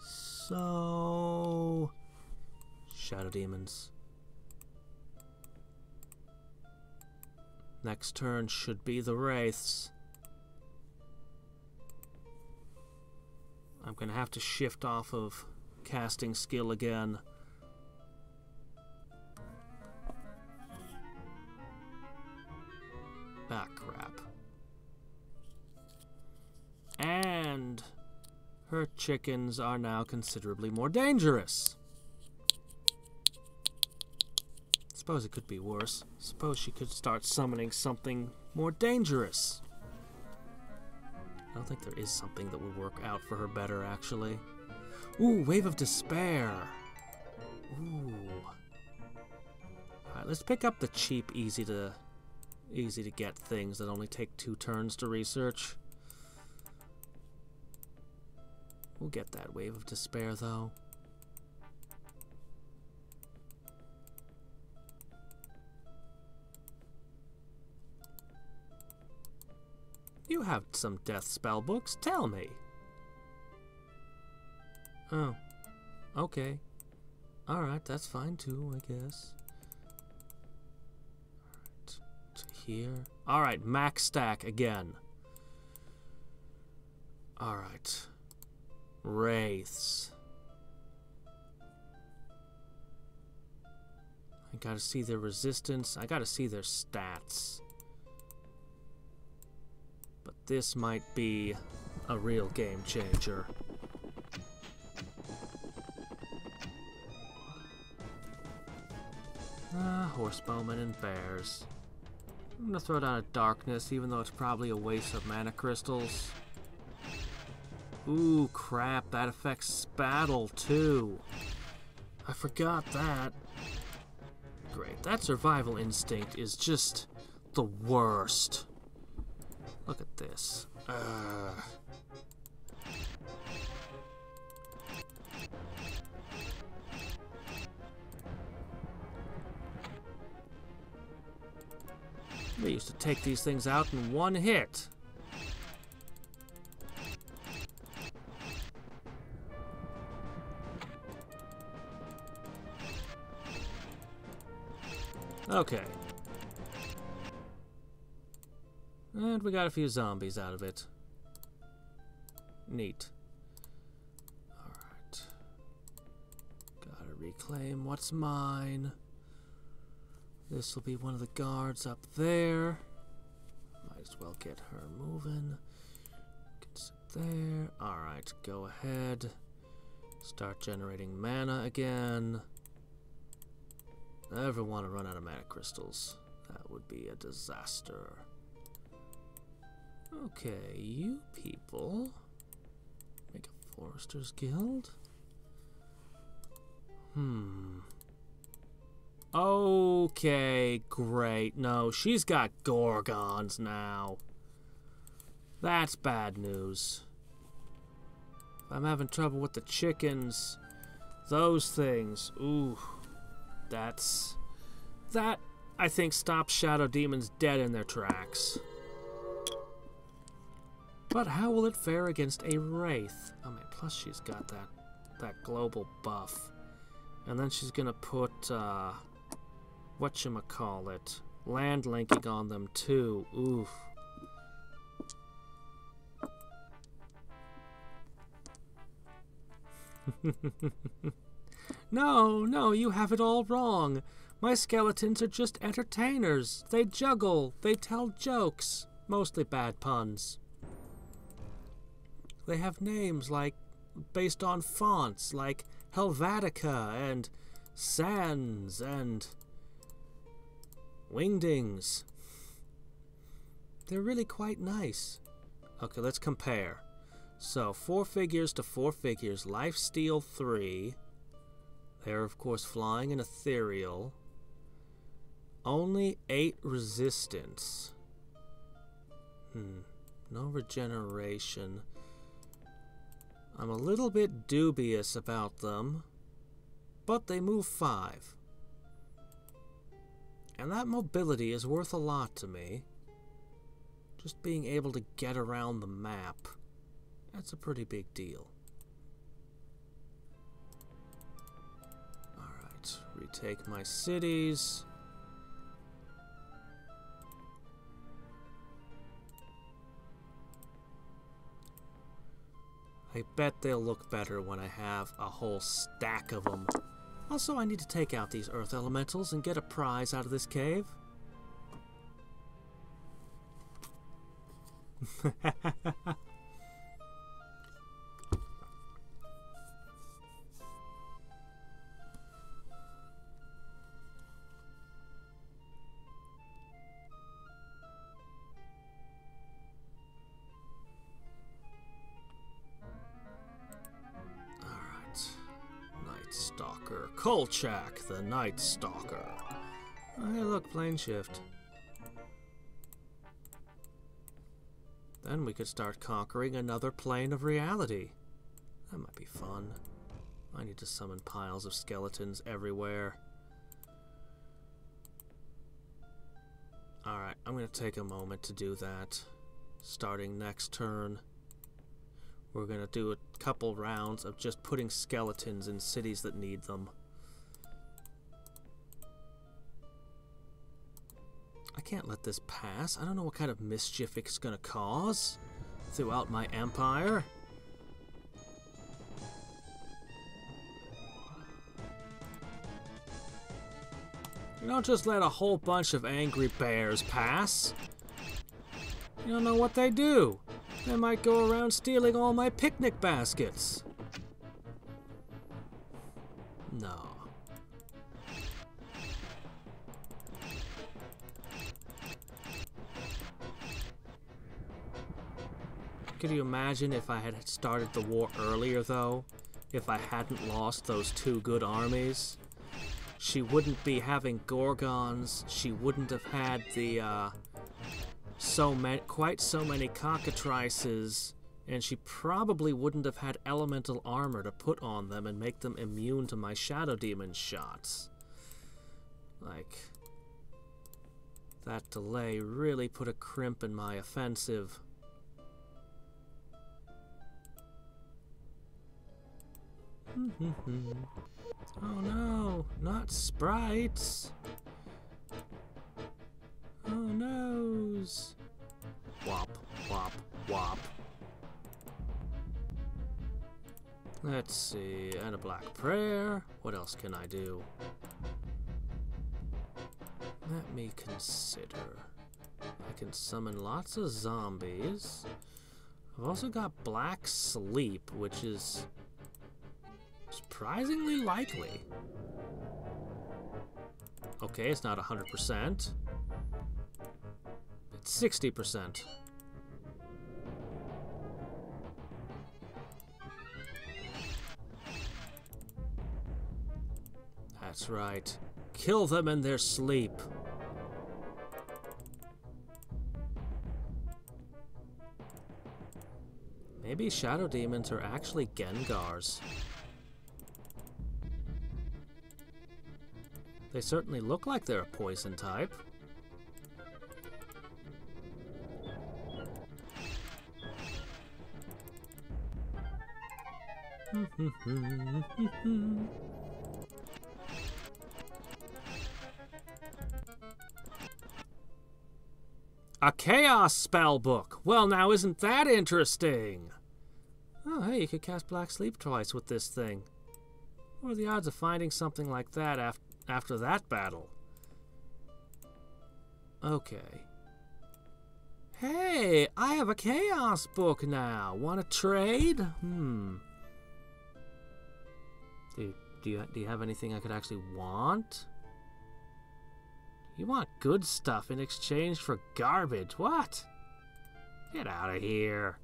So... Shadow demons. Next turn should be the wraiths. I'm gonna have to shift off of casting skill again. Ah, crap. And her chickens are now considerably more dangerous. Suppose it could be worse. Suppose she could start summoning something more dangerous. I don't think there is something that would work out for her better, actually. Ooh, Wave of Despair. Ooh. Alright, let's pick up the cheap, easy to get things that only take 2 turns to research. We'll get that wave of despair, though. You have some death spell books. Tell me. Oh. Okay. Alright, that's fine too, I guess. Alright. To here. Alright, max stack again. Alright. Wraiths. I gotta see their resistance. I gotta see their stats. But this might be a real game changer. Horsebowmen and bears. I'm gonna throw down a darkness, even though it's probably a waste of mana crystals. Ooh, crap, that affects spattle too. I forgot that. Great, that survival instinct is just the worst. Look at this. We used to take these things out in one hit. Okay. And we got a few zombies out of it. Neat. Alright. Gotta reclaim what's mine. This will be one of the guards up there. Might as well get her moving. Can sit there. Alright, go ahead. Start generating mana again. Never want to run out of mana crystals. That would be a disaster. Okay, you people. Make a Forester's Guild. Okay, great. No, she's got Gorgons now. That's bad news. If I'm having trouble with the chickens, those things, ooh, that, I think, stops Shadow Demons dead in their tracks. But how will it fare against a Wraith? I mean, plus she's got that global buff. And then she's gonna put, whatchamacallit, land linking on them too. Oof. No, you have it all wrong. My skeletons are just entertainers. They juggle, they tell jokes, mostly bad puns. They have names like, based on fonts, like Helvetica and Sans and Wingdings. They're really quite nice. Okay, let's compare. So, 4 figures to 4 figures, lifesteal 3. They're, of course, flying and ethereal. Only 8 resistance. No regeneration. I'm a little bit dubious about them, but they move 5. And that mobility is worth a lot to me. Just being able to get around the map. That's a pretty big deal. Alright, retake my cities. I bet they'll look better when I have a whole stack of them. Also, I need to take out these earth elementals and get a prize out of this cave. Stalker. Kolchak, the Night Stalker. Oh, hey, look, plane shift. Then we could start conquering another plane of reality. That might be fun. I need to summon piles of skeletons everywhere. Alright, I'm going to take a moment to do that. Starting next turn, we're going to do a couple rounds of just putting skeletons in cities that need them. I can't let this pass. I don't know what kind of mischief it's going to cause throughout my empire. You don't just let a whole bunch of angry bears pass. You don't know what they do. They might go around stealing all my picnic baskets. No. Could you imagine if I had started the war earlier, though? If I hadn't lost those 2 good armies? She wouldn't be having Gorgons. She wouldn't have had the, quite so many cockatrices. And she probably wouldn't have had elemental armor to put on them and make them immune to my Shadow Demon shots. Like, that delay really put a crimp in my offensive. Oh no, not sprites. Oh noes. Whop, whop, whop. Let's see, and a black prayer. What else can I do? Let me consider. I can summon lots of zombies. I've also got black sleep, which is surprisingly likely. Okay, it's not 100%. It's 60%. That's right. Kill them in their sleep. Maybe Shadow Demons are actually Gengars. They certainly look like they're a poison type. A Chaos Spellbook! Well, now isn't that interesting? Oh, hey, you could cast Black Sleep twice with this thing. What are the odds of finding something like that after that battle? Okay. Hey, I have a Chaos book now. Want to trade? Do you have anything I could actually want? You want good stuff in exchange for garbage. What? Get out of here.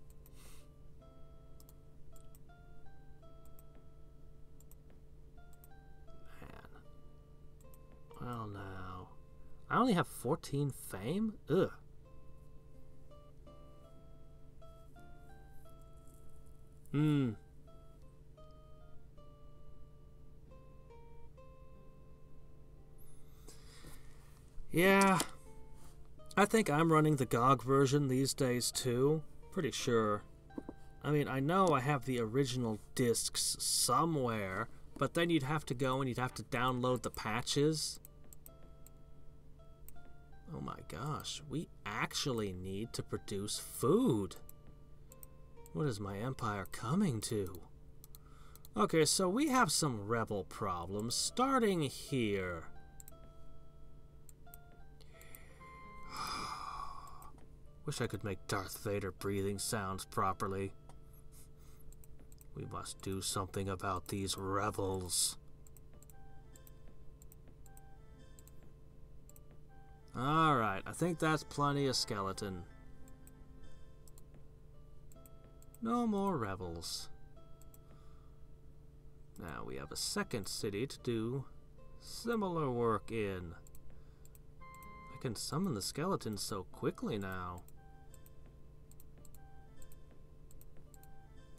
Man. Well, now. I only have 14 fame? Ugh. Yeah, I think I'm running the GOG version these days too. Pretty sure. I mean, I know I have the original discs somewhere, but then you'd have to go and you'd have to download the patches. Oh my gosh, we actually need to produce food. What is my empire coming to? Okay, so we have some rebel problems, starting here. Wish I could make Darth Vader breathing sounds properly. We must do something about these rebels. Alright, I think that's plenty of skeleton. No more rebels. Now we have a second city to do similar work in. I can summon the skeletons so quickly now.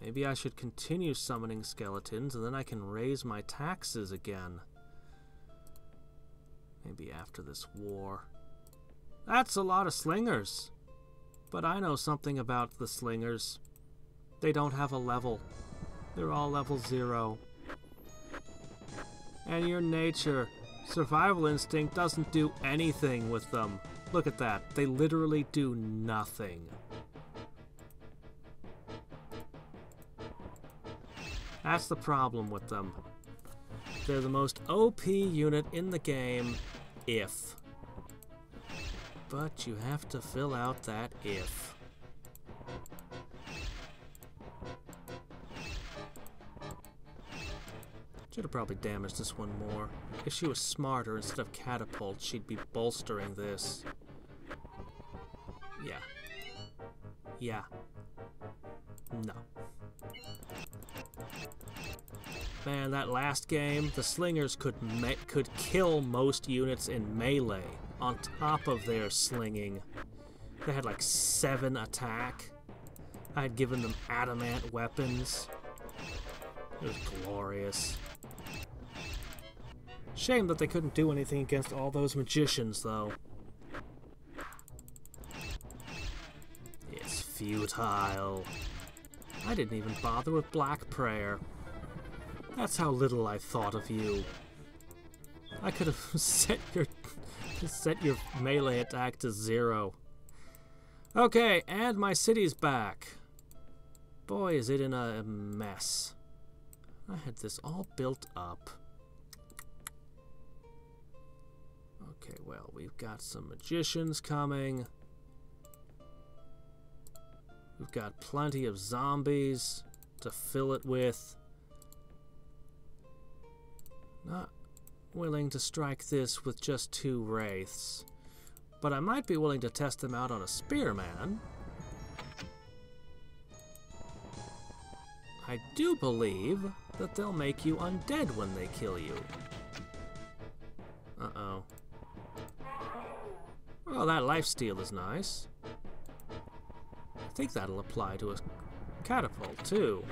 Maybe I should continue summoning skeletons, and then I can raise my taxes again. Maybe after this war. That's a lot of slingers. But I know something about the slingers. They don't have a level. They're all level 0. And your nature, survival instinct, doesn't do anything with them. Look at that. They literally do nothing. That's the problem with them. They're the most OP unit in the game, if. But you have to fill out that if. Should have probably damaged this one more. If she was smarter, instead of catapult, she'd be bolstering this. Yeah. Yeah. No. Man, that last game, the slingers could kill most units in melee on top of their slinging. They had like 7 attack. I had given them adamant weapons. It was glorious. Shame that they couldn't do anything against all those magicians, though. It's futile. I didn't even bother with Black Prayer. That's how little I thought of you. I could have set your melee attack to 0. Okay, and my city's back. Boy, is it in a mess. I had this all built up. Okay, well, we've got some magicians coming. We've got plenty of zombies to fill it with. Not willing to strike this with just 2 wraiths, but I might be willing to test them out on a spearman. I do believe that they'll make you undead when they kill you. Uh-oh. Well, that lifesteal is nice. I think that'll apply to a catapult, too.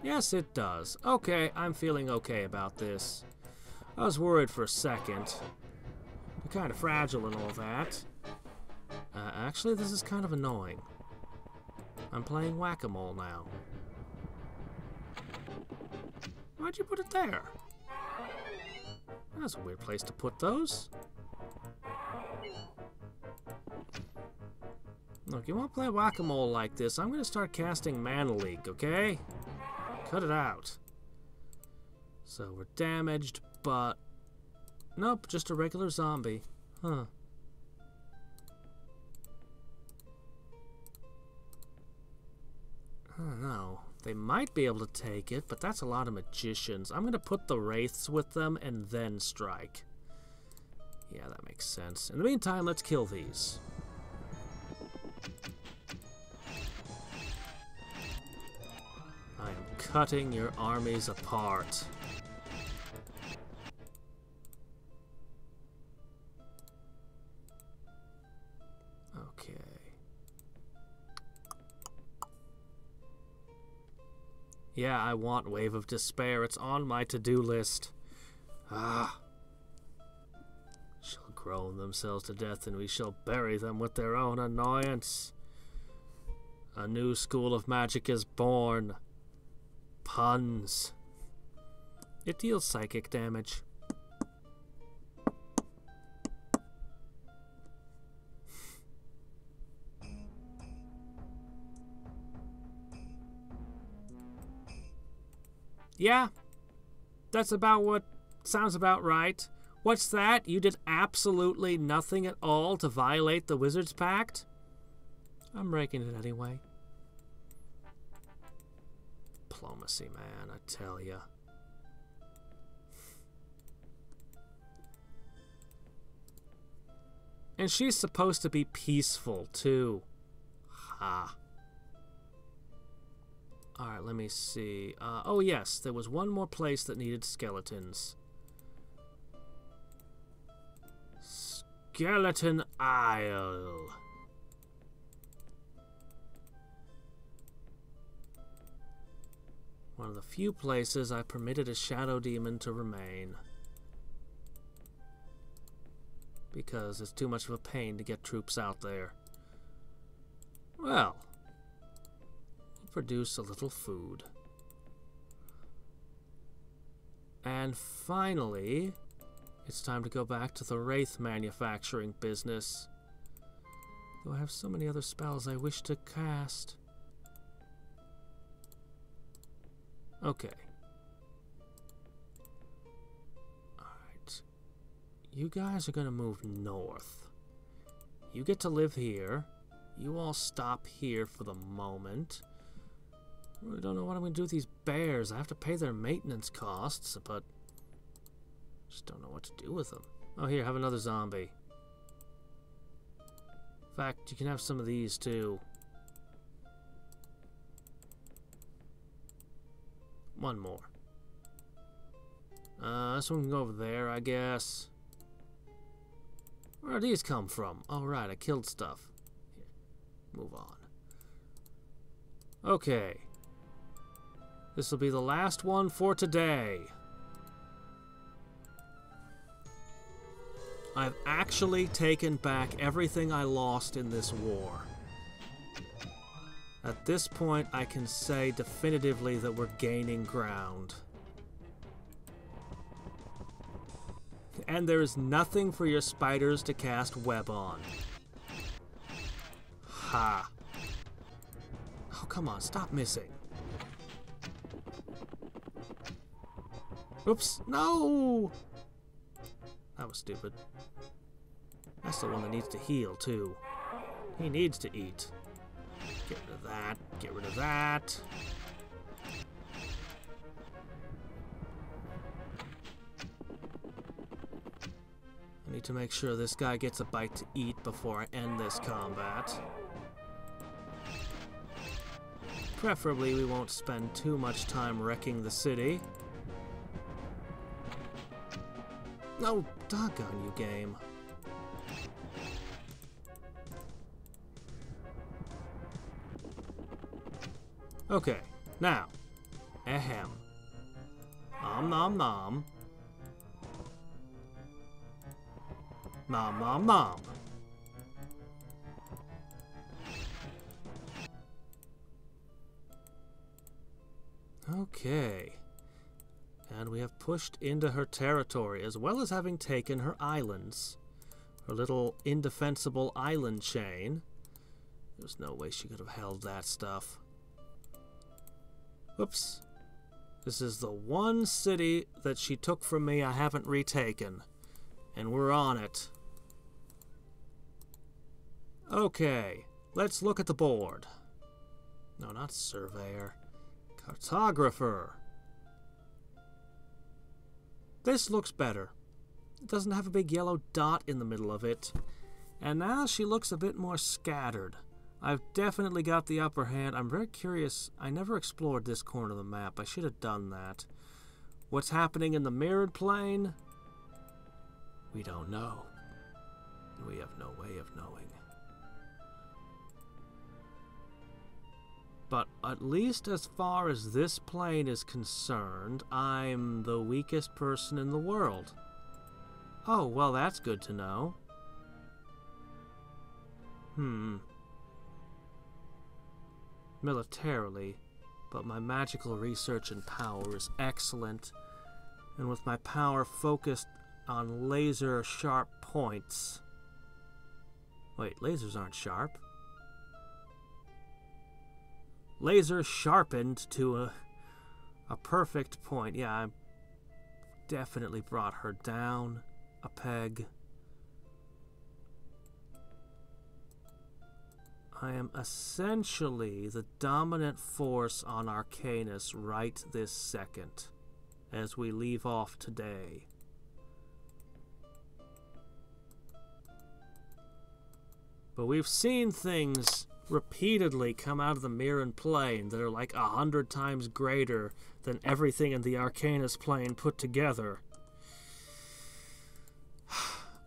Yes, it does. Okay, I'm feeling okay about this. I was worried for a second. You're kind of fragile and all that. Actually, this is kind of annoying. I'm playing whack-a-mole now. Why'd you put it there? That's a weird place to put those. Look, you want to play whack-a-mole like this, I'm going to start casting Mana Leak, okay? Cut it out. So we're damaged, but... Nope, just a regular zombie. Huh. I don't know. They might be able to take it, but that's a lot of magicians. I'm going to put the wraiths with them and then strike. Yeah, that makes sense. In the meantime, let's kill these. I am cutting your armies apart. Okay. Yeah, I want Wave of Despair. It's on my to-do list. Ah. Shall groan themselves to death, and we shall bury them with their own annoyance. A new school of magic is born. Puns. It deals psychic damage. Yeah, that's about what sounds about right. What's that? You did absolutely nothing at all to violate the Wizard's Pact? I'm breaking it anyway. Diplomacy, man, I tell ya. And she's supposed to be peaceful, too. Ha. Alright, let me see. Oh, yes, there was one more place that needed skeletons. Skeleton Isle. One of the few places I permitted a shadow demon to remain. Because it's too much of a pain to get troops out there. Well, we'll produce a little food. And finally, it's time to go back to the Wraith manufacturing business. Though I have so many other spells I wish to cast. Okay. Alright. You guys are gonna move north. You get to live here. You all stop here for the moment. I really don't know what I'm gonna do with these bears. I have to pay their maintenance costs, but just don't know what to do with them. Oh, here, have another zombie. In fact, you can have some of these too. One more. This one can go over there, I guess. Where did these come from? Oh, right, I killed stuff. Here, move on. Okay. This will be the last one for today. I've actually taken back everything I lost in this war. At this point, I can say definitively that we're gaining ground. And there is nothing for your spiders to cast web on. Ha. Oh, come on, stop missing. Oops, no! That was stupid. That's the one that needs to heal, too. He needs to eat. Get rid of that. Get rid of that. I need to make sure this guy gets a bite to eat before I end this combat. Preferably, we won't spend too much time wrecking the city. No, doggone you, game. Okay, now, ahem. Nom nom nom. Nom nom nom. Okay. And we have pushed into her territory, as well as having taken her islands. Her little indefensible island chain. There's no way she could have held that stuff. Whoops. This is the one city that she took from me I haven't retaken. And we're on it. Okay, let's look at the board. No, not surveyor. Cartographer. This looks better. It doesn't have a big yellow dot in the middle of it. And now she looks a bit more scattered. I've definitely got the upper hand. I'm very curious. I never explored this corner of the map. I should have done that. What's happening in the mirrored plane? We don't know. We have no way of knowing. But at least as far as this plane is concerned, I'm the weakest person in the world. Oh, well, that's good to know. Militarily, but my magical research and power is excellent. And with my power focused on laser sharp points. Wait, lasers aren't sharp. Laser sharpened to a perfect point. Yeah, I definitely brought her down a peg. I am essentially the dominant force on Arcanus right this second, as we leave off today. But we've seen things repeatedly come out of the Mirren plane that are like 100 times greater than everything in the Arcanus plane put together.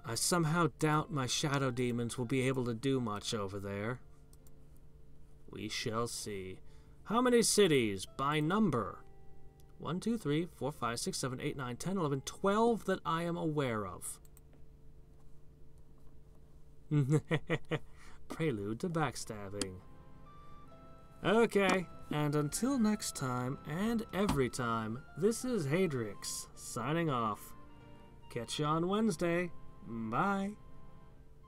I somehow doubt my shadow demons will be able to do much over there. We shall see. How many cities by number? 1, 2, 3, 4, 5, 6, 7, 8, 9, 10, 11, 12 that I am aware of. Prelude to backstabbing. Okay, and until next time, and every time, this is Hadriex, signing off. Catch you on Wednesday. Bye.